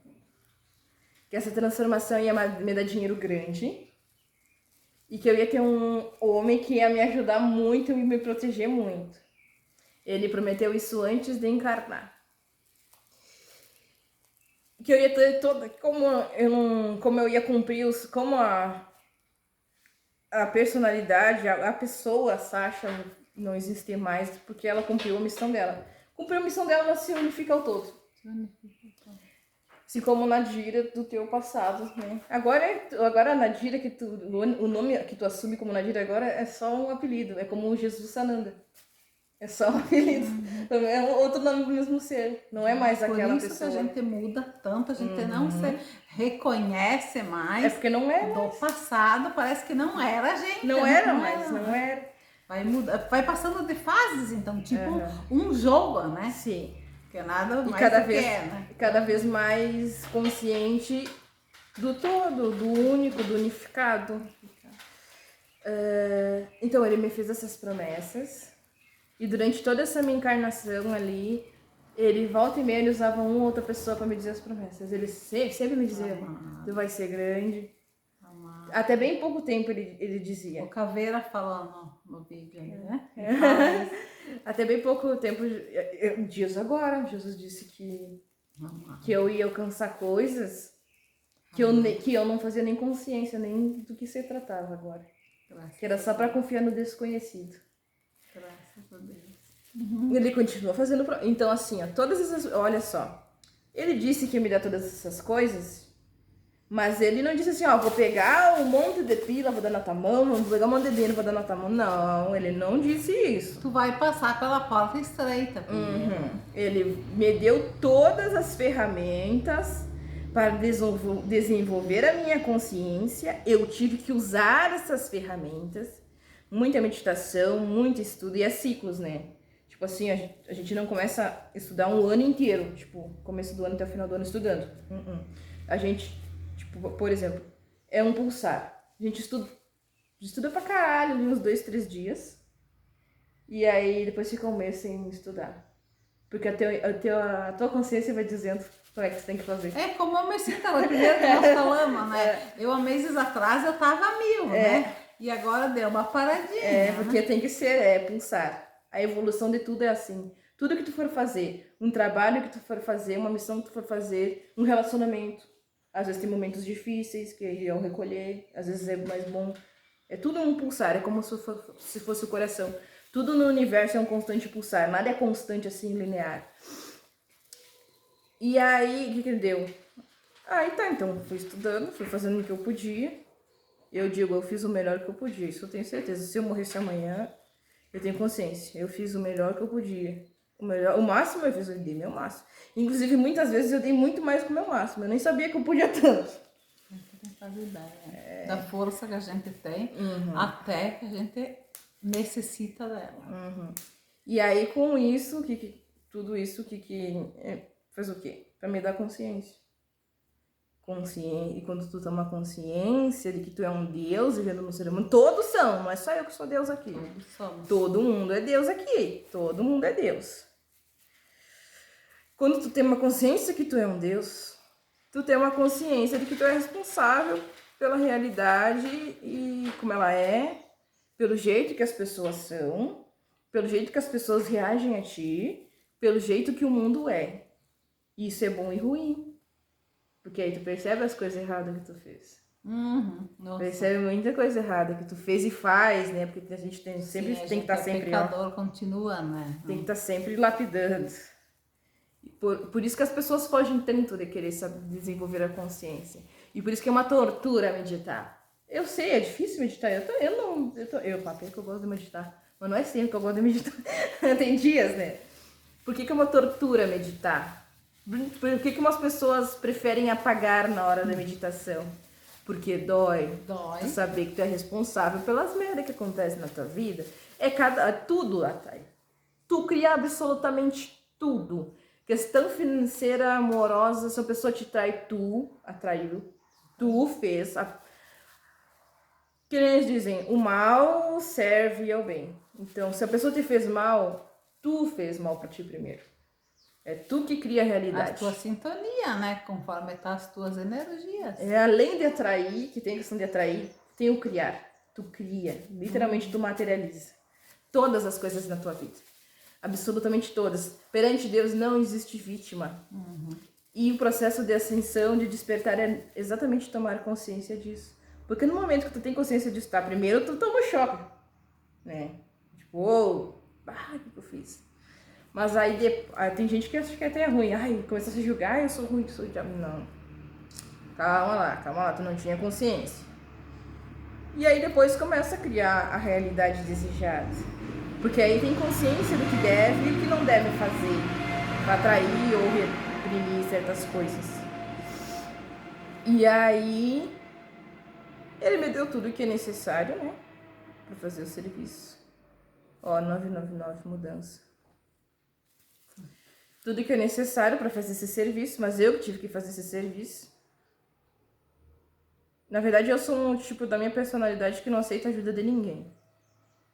Que essa transformação ia me dar dinheiro grande. E que eu ia ter um homem que ia me ajudar muito e me proteger muito. Ele prometeu isso antes de encarnar. Que eu ia ter toda... Como eu ia cumprir como a personalidade, a pessoa, a Sasha, não existe mais, porque ela cumpriu a missão dela. Cumpriu a missão dela, ela se unifica ao todo. Assim como Nadira do teu passado, né? Agora a Nadira, o nome que tu assume como Nadira agora é só um apelido. É como o Jesus Sananda. É só um apelido. É um outro nome do mesmo ser. Não é mais aquela pessoa. Por isso que a gente muda tanto, a gente não se reconhece mais. É porque não é do mais. passado, parece que não era a gente. Não era mais, não era. Vai mudar, vai passando de fases, então, tipo um jogo, né? Sim. Que nada mais cada do vez, que é, né? Cada vez mais consciente do todo, do único, do unificado. Então ele me fez essas promessas. E durante toda essa minha encarnação ali, ele volta e meia, ele usava uma ou outra pessoa para me dizer as promessas. Ele sempre me dizia, tu vai ser grande. Até bem pouco tempo ele dizia. O Caveira falando no vídeo aí, né? Até bem pouco tempo, dias agora, Jesus disse que eu ia alcançar coisas que eu não fazia nem consciência, nem do que se tratava agora. Que era só para confiar no desconhecido. Graças a Deus. Ele continua fazendo... Então, assim, ó, todas essas... Olha só. Ele disse que ia me dar todas essas coisas, mas ele não disse assim, ó, vou pegar um monte de pila, vou dar na tua mão, vou pegar um monte de dinheiro, vou dar na tua mão. Não, ele não disse isso. Tu vai passar pela porta estreita. Ele me deu todas as ferramentas para desenvolver a minha consciência. Eu tive que usar essas ferramentas. Muita meditação, muito estudo. E é ciclos, né? Tipo assim, a gente não começa a estudar um ano inteiro. Tipo, começo do ano até o final do ano estudando. A gente, tipo, por exemplo, é um pulsar. A gente estuda pra caralho, uns 2, 3 dias. E aí depois fica um mês sem estudar. Porque a tua consciência vai dizendo como é que você tem que fazer. É como eu me sinto, o primeiro que nós falamos, né? Eu, há meses atrás, eu tava a 1000, né? E agora deu uma paradinha. Porque tem que ser, pulsar. A evolução de tudo é assim. Tudo que tu for fazer, um trabalho que tu for fazer, uma missão que tu for fazer, um relacionamento. Às vezes tem momentos difíceis, que é o recolher, às vezes é mais bom. É tudo um pulsar, é como se fosse o coração. Tudo no universo é um constante pulsar, nada é constante assim, linear. E aí, o que deu? Aí tá, então, fui estudando, fui fazendo o que eu podia. Eu digo, eu fiz o melhor que eu podia, isso eu tenho certeza. Se eu morresse amanhã, eu tenho consciência. Eu fiz o melhor que eu podia. O máximo eu fiz, eu dei meu máximo. Inclusive, muitas vezes eu dei muito mais que o meu máximo. Eu nem sabia que eu podia tanto. Tem que fazer ideia da força que a gente tem, até que a gente necessita dela. E aí, com isso, tudo isso faz o quê? Pra me dar consciência. E quando tu toma consciência de que tu é um Deus vivendo no ser humano, todos são, não é só eu que sou Deus aqui. Todos somos. Todo mundo é Deus aqui, todo mundo é Deus. Quando tu tem uma consciência que tu é um Deus, tu tem uma consciência de que tu é responsável pela realidade e como ela é, pelo jeito que as pessoas são, pelo jeito que as pessoas reagem a ti, pelo jeito que o mundo é. Isso é bom e ruim. Porque aí tu percebe as coisas erradas que tu fez. Percebe muita coisa errada que tu fez e faz, né? Porque a gente sempre tem que estar sempre... O pecador continua, né? Tem que estar sempre lapidando. Por isso que as pessoas fogem tanto de querer desenvolver a consciência. E por isso que é uma tortura meditar. Eu sei, é difícil meditar. Papai, que eu gosto de meditar. Mas não é sempre que eu gosto de meditar. Tem dias, né? Por que é uma tortura meditar? Por que umas pessoas preferem apagar na hora da meditação? Porque dói. Tu saber que tu é responsável pelas merdas que acontecem na tua vida. Tudo atrai. Tu cria absolutamente tudo. Questão financeira, amorosa, se a pessoa te trai, tu atraiu. Tu fez. Que eles dizem, o mal serve ao bem. Então, se a pessoa te fez mal, tu fez mal pra ti primeiro. É tu que cria a realidade. A tua sintonia, né? Conforme tá as tuas energias. Além de atrair, que tem a questão de atrair, tem o criar. Tu cria. Literalmente tu materializa. Todas as coisas na tua vida. Absolutamente todas. Perante Deus não existe vítima. E o processo de ascensão, de despertar, é exatamente tomar consciência disso. Porque no momento que tu tem consciência disso, tá? Primeiro tu toma choque. Né? Tipo, o que eu fiz? Mas aí tem gente que acha que até é ruim. Começa a se julgar, eu sou ruim, sou diabo. Não. Calma lá, tu não tinha consciência. E aí depois começa a criar a realidade desejada. Porque aí tem consciência do que deve e o que não deve fazer para atrair ou reprimir certas coisas. E aí ele me deu tudo o que é necessário, né? Para fazer o serviço. 999 mudança. Tudo que é necessário para fazer esse serviço, mas eu que tive que fazer esse serviço. Na verdade, eu sou um tipo da minha personalidade que não aceita ajuda de ninguém.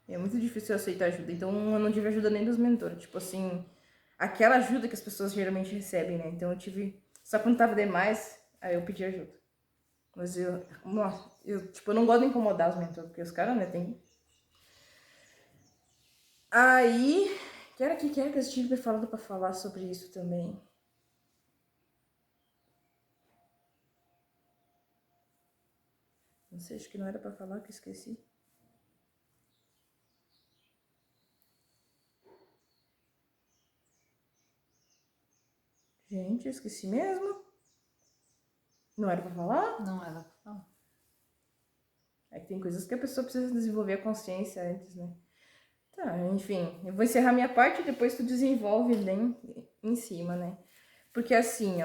É muito difícil eu aceitar ajuda, então eu não tive ajuda nem dos mentores. Tipo assim, aquela ajuda que as pessoas geralmente recebem, né? Então eu tive... Só quando tava demais, aí eu pedi ajuda. Mas eu não gosto de incomodar os mentores, porque os caras, né, tem... Aí... Que era que eu tinha me falado pra falar sobre isso também. Não sei, acho que não era pra falar, que eu esqueci. Gente, eu esqueci mesmo. Não era pra falar? Não era pra falar. É que tem coisas que a pessoa precisa desenvolver a consciência antes, né? Tá, enfim, eu vou encerrar minha parte e depois tu desenvolve bem em cima, né? Porque assim,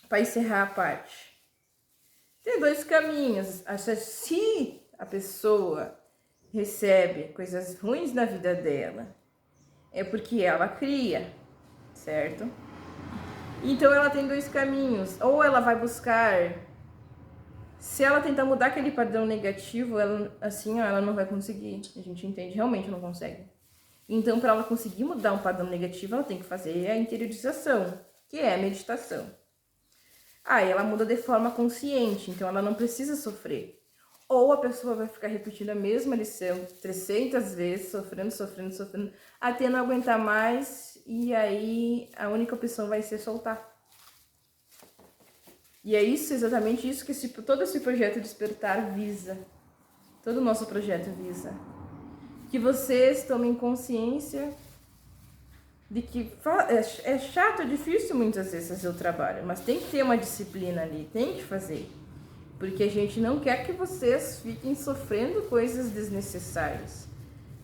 para encerrar a parte, tem dois caminhos. Se a pessoa recebe coisas ruins na vida dela, é porque ela cria, certo? Então ela tem dois caminhos. Ou ela vai buscar Se ela tentar mudar aquele padrão negativo, ela, assim, ó, ela não vai conseguir. A gente entende, realmente não consegue. Então, para ela conseguir mudar um padrão negativo, ela tem que fazer a interiorização, que é a meditação. Aí ela muda de forma consciente, então ela não precisa sofrer. Ou a pessoa vai ficar repetindo a mesma lição 300 vezes, sofrendo, até não aguentar mais, e aí a única opção vai ser soltar. E é isso, exatamente isso que todo esse projeto Despertar visa. Todo o nosso projeto visa. Que vocês tomem consciência de que é chato, é difícil muitas vezes fazer o trabalho, mas tem que ter uma disciplina ali, tem que fazer. Porque a gente não quer que vocês fiquem sofrendo coisas desnecessárias.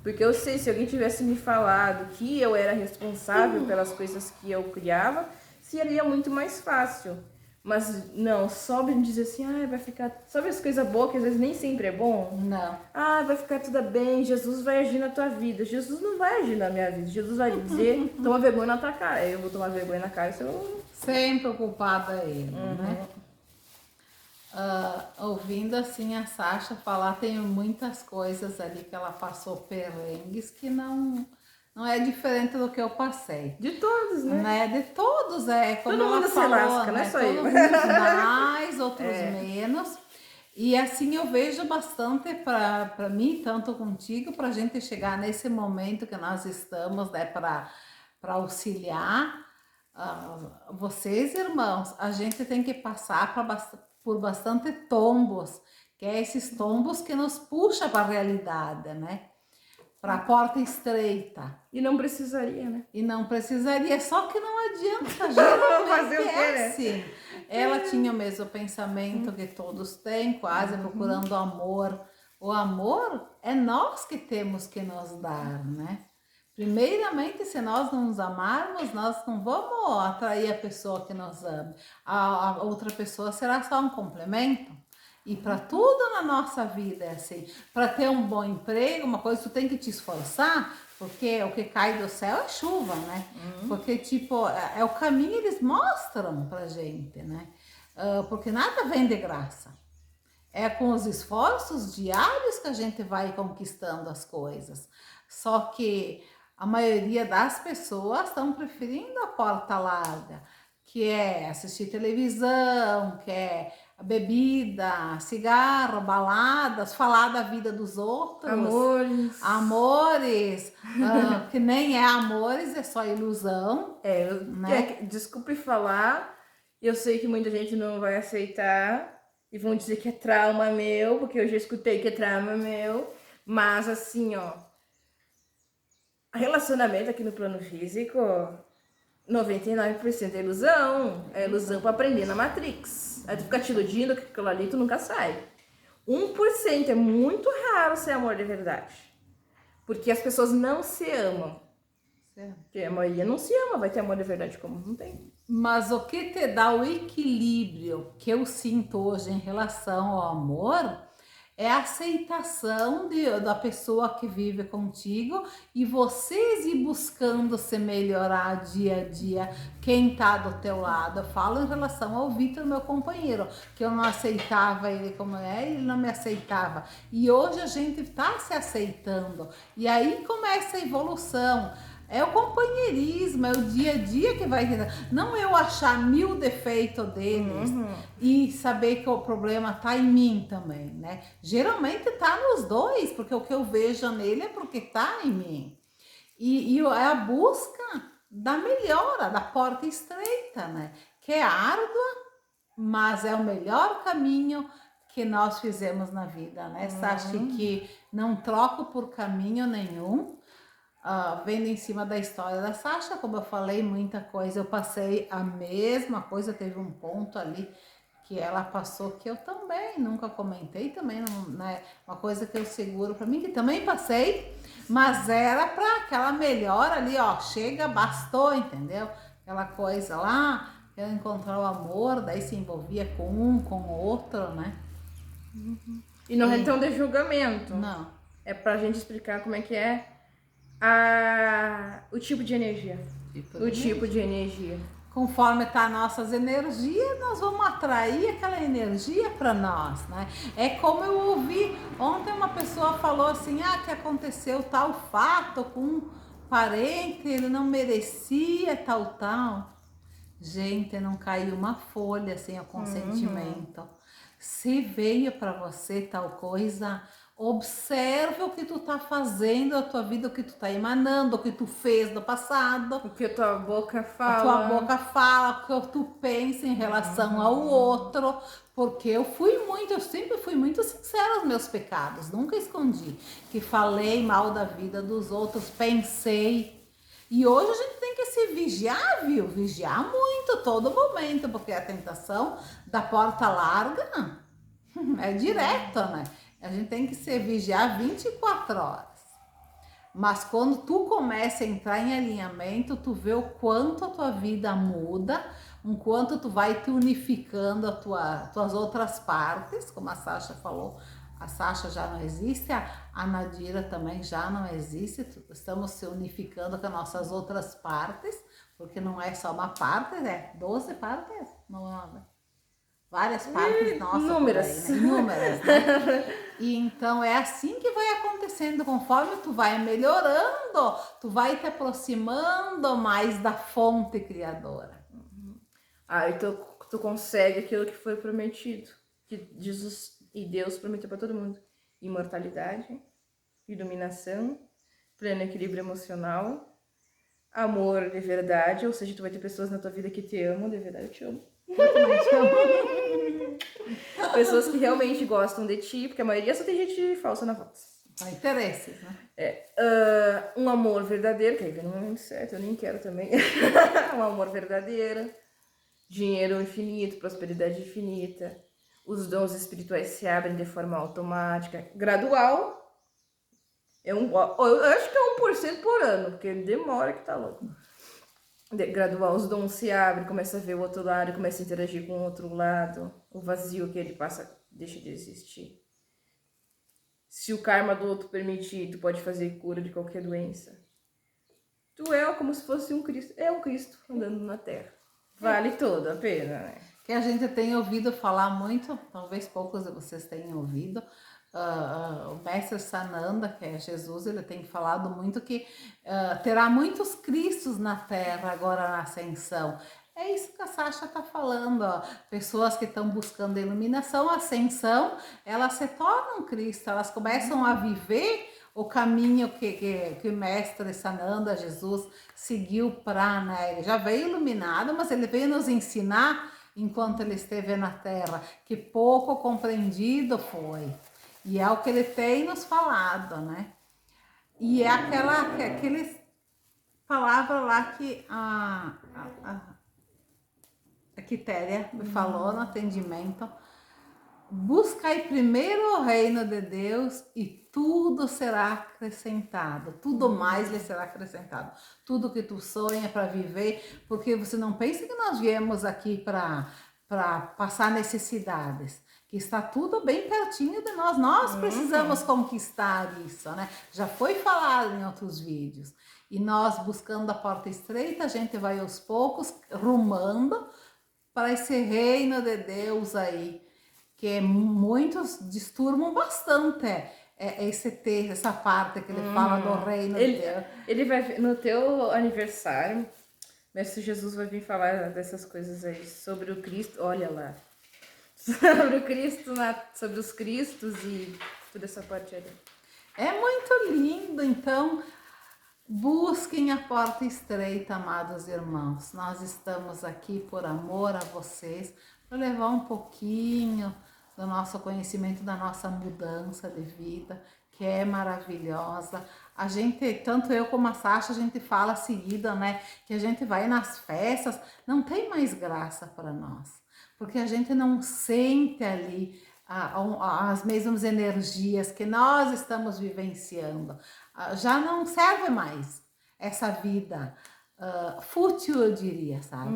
Porque eu sei, se alguém tivesse me falado que eu era responsável pelas coisas que eu criava, seria muito mais fácil. Mas não, só me dizer assim, vai ficar... Sabe as coisas boas que às vezes nem sempre é bom? Não. Vai ficar tudo bem, Jesus vai agir na tua vida. Jesus não vai agir na minha vida. Jesus vai dizer, toma vergonha na tua cara. Eu vou tomar vergonha na cara, se eu... Sempre o culpado é ele, né? Ouvindo assim a Sasha falar, tem muitas coisas ali que ela passou perrengues que não é diferente do que eu passei. De todos, né? De todos, como todo ela mundo falou, se lasca, né? não é só Todo eu. mundo mais, outros menos. E assim eu vejo bastante para mim, tanto contigo, para a gente chegar nesse momento que nós estamos, né? Para auxiliar vocês, irmãos. A gente tem que passar por bastante tombos, que é esses tombos que nos puxa para a realidade, né? Para a porta estreita. E não precisaria, né? E não precisaria, só que não adianta, geralmente fazer o quê, né? assim. Ela tinha o mesmo pensamento que todos têm, quase procurando amor. O amor é nós que temos que nos dar, né? Primeiramente, se nós não nos amarmos, nós não vamos atrair a pessoa que nos ama. A outra pessoa será só um complemento. E para tudo na nossa vida é assim. Para ter um bom emprego, uma coisa, tu tem que te esforçar, porque o que cai do céu é chuva, né? Porque, tipo, é o caminho, eles mostram pra gente, né? Porque nada vem de graça. É com os esforços diários que a gente vai conquistando as coisas. Só que a maioria das pessoas estão preferindo a porta larga, que é assistir televisão, que é bebida, cigarro, baladas, falar da vida dos outros. Amores, que nem é amores, é só ilusão. Né? Desculpe falar, eu sei que muita gente não vai aceitar e vão dizer que é trauma meu, porque eu já escutei que é trauma meu, mas assim, ó, relacionamento aqui no plano físico, 99% é ilusão. É ilusão pra aprender na Matrix. Aí tu fica te iludindo que aquilo ali tu nunca sai. 1% é muito raro ser amor de verdade. Porque as pessoas não se amam. Porque a maioria não se ama, vai ter amor de verdade como não tem. Mas o que te dá o equilíbrio que eu sinto hoje em relação ao amor é a aceitação da pessoa que vive contigo e vocês ir buscando se melhorar dia a dia, quem tá do teu lado. Eu falo em relação ao Vitor, meu companheiro, que eu não aceitava ele como ele não me aceitava. E hoje a gente tá se aceitando. E aí começa a evolução. É o companheirismo, é o dia a dia que vai... Não eu achar 1000 defeitos deles e saber que o problema tá em mim também, né? Geralmente tá nos dois, porque o que eu vejo nele é porque tá em mim. E é a busca da melhora, da porta estreita, né? Que é árdua, mas é o melhor caminho que nós fizemos na vida, né? Acho que não troco por caminho nenhum. Vendo em cima da história da Sasha, como eu falei, muita coisa, eu passei a mesma coisa, teve um ponto ali que ela passou que eu também nunca comentei, também não, né, uma coisa que eu seguro para mim, que também passei, mas era para aquela melhora ali, ó, chega, bastou, entendeu? Aquela coisa lá, ela encontrou o amor, daí se envolvia com um, com o outro, né? E não é então de julgamento. Não. É pra gente explicar como é que é o tipo de energia. Tipo de energia. conforme tá nossas energias, nós vamos atrair aquela energia para nós, né? É como eu ouvi ontem, uma pessoa falou assim, que aconteceu tal fato com um parente, ele não merecia tal. Gente, não caiu uma folha sem o consentimento. Se veio para você tal coisa, observe o que tu tá fazendo na tua vida, o que tu tá emanando, o que tu fez no passado. O que a tua boca fala. A tua boca fala, o que tu pensa em relação ao outro. Porque eu sempre fui muito sincera aos meus pecados, nunca escondi. Que falei mal da vida dos outros, pensei. E hoje a gente tem que se vigiar, viu? Vigiar muito, todo momento, porque a tentação da porta larga é direta, né? A gente tem que se vigiar 24 horas. Mas quando tu começa a entrar em alinhamento, tu vê o quanto a tua vida muda, o quanto tu vai te unificando tuas outras partes, como a Sasha falou. A Sasha já não existe, a Nadira também já não existe. Estamos se unificando com as nossas outras partes, porque não é só uma parte, 12 partes, não é? Várias partes nossas. Inúmeras. Aí, né? Inúmeras, né? E então é assim que vai acontecendo, conforme tu vai melhorando, tu vai te aproximando mais da fonte criadora. Então tu consegue aquilo que foi prometido, que Jesus e Deus prometeu para todo mundo: imortalidade, iluminação, pleno equilíbrio emocional, amor de verdade, ou seja, tu vai ter pessoas na tua vida que te amam de verdade. Eu te amo. Eu também te amo. Pessoas que realmente gostam de ti, porque a maioria só tem gente falsa na voz. Interesses, né? Um amor verdadeiro, que aí não é muito certo, eu nem quero também. Um amor verdadeiro, dinheiro infinito, prosperidade infinita, os dons espirituais se abrem de forma automática, gradual. Eu acho que é 1% por ano, porque demora que tá louco. Gradual, os dons se abrem, começa a ver o outro lado, começa a interagir com o outro lado, o vazio que ele passa deixa de existir. Se o karma do outro permitir, tu pode fazer cura de qualquer doença. Tu é como se fosse um Cristo, é um Cristo andando na Terra. Vale toda a pena, né? Que a gente tem ouvido falar muito, talvez poucos de vocês tenham ouvido, o mestre Sananda, que é Jesus, ele tem falado muito que terá muitos Cristos na Terra agora na ascensão. É isso que a Sasha está falando, ó. Pessoas que estão buscando iluminação, ascensão, elas se tornam Cristo, elas começam a viver o caminho que o mestre Sananda, Jesus, seguiu para, né? Ele já veio iluminado, mas ele veio nos ensinar, enquanto ele esteve na Terra, que pouco compreendido foi. E é o que ele tem nos falado, né? E é aquele palavra lá que a Quitéria me falou no atendimento: buscai primeiro o reino de Deus e tudo será acrescentado, tudo mais lhe será acrescentado. Tudo que tu sonha para viver, porque você não pensa que nós viemos aqui para passar necessidades, que está tudo bem pertinho de nós. Nós precisamos conquistar isso, né? Já foi falado em outros vídeos. E nós, buscando a porta estreita, a gente vai aos poucos rumando para esse reino de Deus aí, que muitos disturbam bastante essa parte que ele fala do reino de Deus. Ele vai, no teu aniversário, Mestre Jesus vai vir falar dessas coisas aí, sobre o Cristo, olha lá, sobre o Cristo, sobre os Cristos e toda essa parte ali. É muito lindo, então busquem a porta estreita, amados irmãos. Nós estamos aqui por amor a vocês, para levar um pouquinho do nosso conhecimento, da nossa mudança de vida, que é maravilhosa. A gente, tanto eu como a Sasha, a gente fala seguida, né, que a gente vai nas festas, não tem mais graça para nós, porque a gente não sente ali as mesmas energias que nós estamos vivenciando. Já não serve mais essa vida fútil, eu diria, sabe?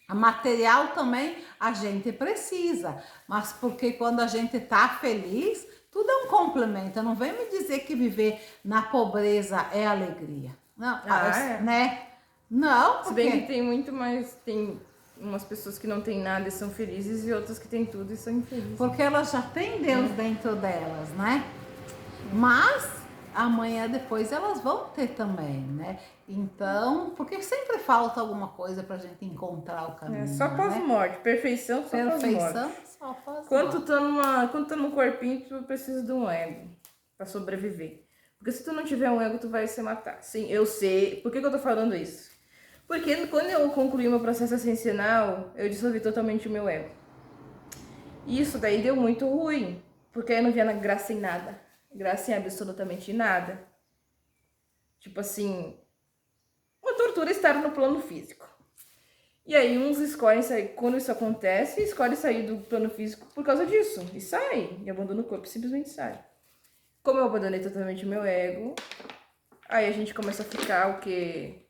A material também a gente precisa, mas porque quando a gente tá feliz, tudo é um complemento. Não vem me dizer que viver na pobreza é alegria. Não, né? Não, Se bem porque que tem muito mais, tem umas pessoas que não têm nada e são felizes e outras que têm tudo e são infelizes. porque elas já têm Deus dentro delas, né? Mas amanhã depois elas vão ter também, né? Então, porque sempre falta alguma coisa pra gente encontrar o caminho, É só pós-morte, perfeição só pós-morte. Perfeição só Quando pós-morte. tu tá no corpinho, tu precisa de um ego pra sobreviver. Porque se tu não tiver um ego, tu vai se matar. Sim, eu sei. Por que eu tô falando isso? Porque quando eu concluí meu processo ascensional, eu dissolvi totalmente o meu ego. E isso daí deu muito ruim. Porque eu não via graça em nada. Graça em absolutamente nada. Tipo assim, uma tortura estar no plano físico. E aí uns escolhem sair, quando isso acontece, escolhem sair do plano físico por causa disso. E sai, e abandona o corpo, simplesmente sai. Como eu abandonei totalmente o meu ego, aí a gente começa a ficar o quê?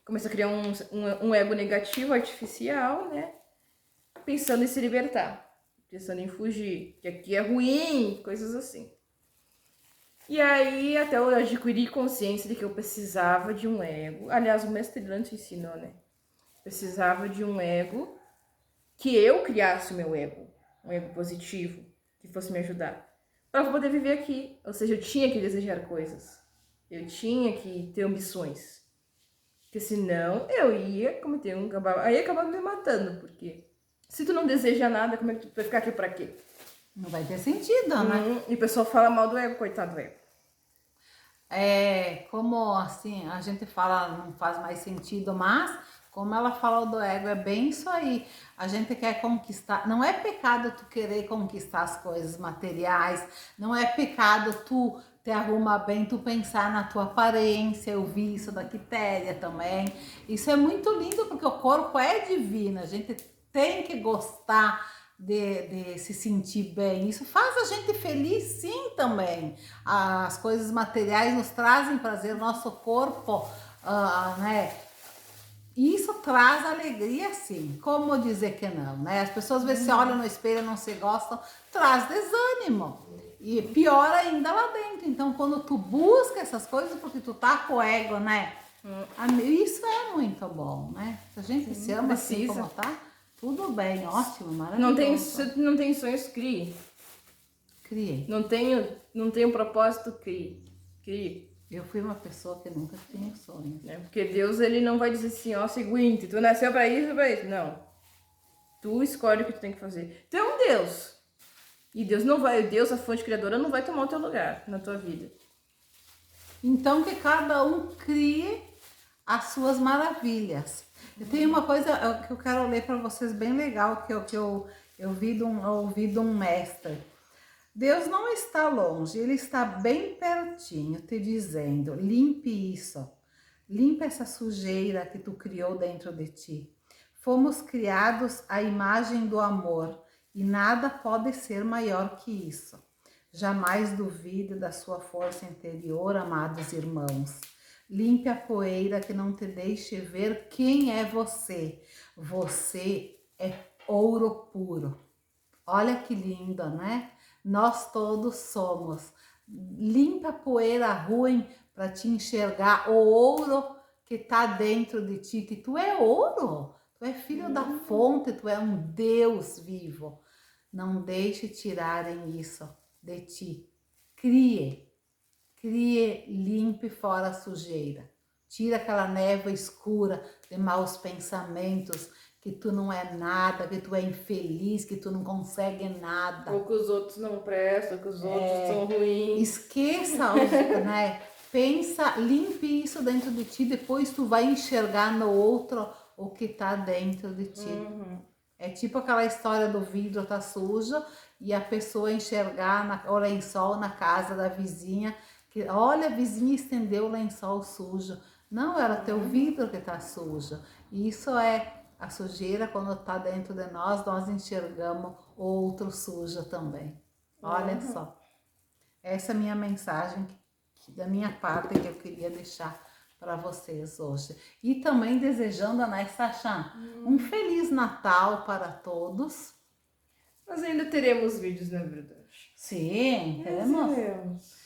Começa a criar um ego negativo, artificial, né? Pensando em se libertar, pensando em fugir, que aqui é ruim, coisas assim. E aí até eu adquiri consciência de que eu precisava de um ego. Aliás, o mestre Lante ensinou, né? Precisava de um ego, que eu criasse o meu ego, um ego positivo, que fosse me ajudar, para poder viver aqui. Ou seja, eu tinha que desejar coisas, eu tinha que ter ambições, porque senão eu ia cometer aí ia acabar me matando, porque se tu não deseja nada, como é que tu vai ficar aqui pra quê? Não vai ter sentido, né? E o pessoal fala mal do ego, coitado do ego. É, como assim, a gente fala, não faz mais sentido, mas como ela falou do ego, é bem isso aí. A gente quer conquistar, não é pecado tu querer conquistar as coisas materiais, não é pecado tu te arrumar bem, tu pensar na tua aparência. Eu vi isso da Quitéria também. Isso é muito lindo porque o corpo é divino, a gente tem que gostar de se sentir bem. Isso faz a gente feliz, sim, também. As coisas materiais nos trazem prazer, nosso corpo, né? Isso traz alegria, sim. Como dizer que não, né? As pessoas às vezes se olham no espelho e não se gostam, traz desânimo. E pior ainda lá dentro. Então, quando tu busca essas coisas, porque tu tá com o ego, né? Isso é muito bom, né? Se a gente se ama assim como tá, tudo bem, ótimo, maravilhoso. Não tem sonhos, crie. Criei. Não tenho propósito, crie. Eu fui uma pessoa que nunca tinha sonhos. Porque Deus, ele não vai dizer assim, ó, seguinte, tu nasceu pra isso, pra isso. Não. Tu escolhe o que tu tem que fazer. Tu é um Deus. E Deus não vai, Deus, a fonte criadora, não vai tomar o teu lugar na tua vida. Então que cada um crie as suas maravilhas. Eu tenho uma coisa que eu quero ler para vocês bem legal, que eu ouvi de um mestre. Deus não está longe, Ele está bem pertinho, te dizendo, limpe isso, limpe essa sujeira que tu criou dentro de ti. Fomos criados à imagem do amor e nada pode ser maior que isso. Jamais duvide da sua força interior, amados irmãos. Limpe a poeira que não te deixe ver quem é você. Você é ouro puro. Olha que lindo, né? Nós todos somos. Limpa a poeira ruim para te enxergar o ouro que está dentro de ti, que tu é ouro. Tu é filho da fonte, tu é um Deus vivo. Não deixe tirarem isso de ti. Crie, limpe fora a sujeira. Tira aquela névoa escura de maus pensamentos, que tu não é nada, que tu é infeliz, que tu não consegue nada. Ou que os outros não prestam, que os outros são ruins. Esqueça, né? Pensa, limpe isso dentro de ti, depois tu vai enxergar no outro o que tá dentro de ti. É tipo aquela história do vidro tá sujo e a pessoa enxergar o lençol na casa da vizinha, que olha, a vizinha estendeu o lençol sujo. Não, era teu vidro que tá sujo. E isso é a sujeira, quando tá dentro de nós enxergamos outro sujo também. Olha só. Essa é a minha mensagem da minha parte que eu queria deixar para vocês hoje. E também desejando, né, Sasha, um Feliz Natal para todos. Mas ainda teremos vídeos, na verdade. Sim, teremos.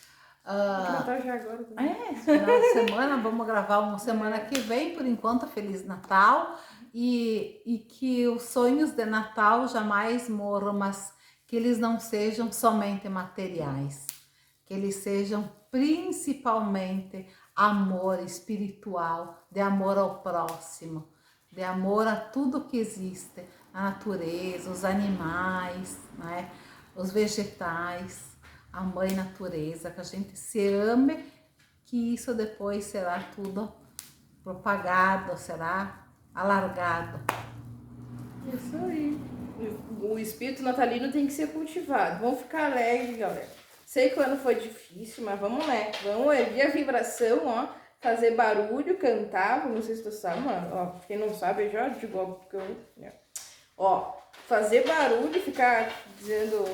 Natal já agora também. Esse final de semana, vamos gravar uma semana que vem, por enquanto, Feliz Natal. E que os sonhos de Natal jamais morram, mas que eles não sejam somente materiais, que eles sejam principalmente amor espiritual, de amor ao próximo, de amor a tudo que existe, a natureza, os animais, né? Os vegetais, a mãe natureza, que a gente se ame, que isso depois será tudo propagado, será alargado. Isso aí. O espírito natalino tem que ser cultivado. Vamos ficar alegre, galera. Sei que o ano foi difícil, mas vamos lá. Vamos erguer a vibração, ó. Fazer barulho, cantar. Não sei se tu sabe, mano. Ó, quem não sabe, eu já digo, ó, porque eu... Ó, fazer barulho, ficar dizendo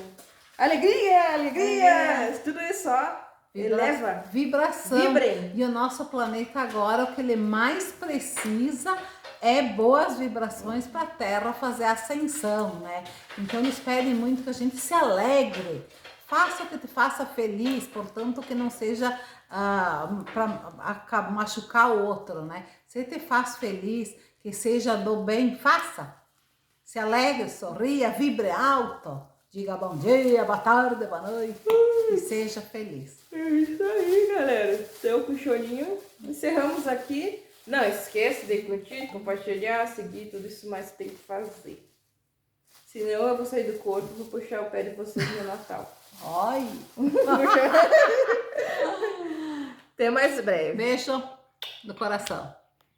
alegria, alegria. Tudo isso, ó. Eleva. Vibração. Vibrem. E o nosso planeta agora, o que ele mais precisa é boas vibrações para a Terra fazer a ascensão, né? Então eles pedem muito que a gente se alegre, faça o que te faça feliz, portanto que não seja para machucar o outro, né? Se te faz feliz, que seja do bem, faça. Se alegre, sorria, vibre alto, diga bom dia, boa tarde, boa noite e seja feliz. É isso aí, galera. Então, com o chorinho, encerramos aqui. Não esqueça de curtir, compartilhar, seguir, tudo isso mais tem que fazer. Senão eu vou sair do corpo e vou puxar o pé de vocês no Natal. Oi! Até mais breve. Beijo no coração.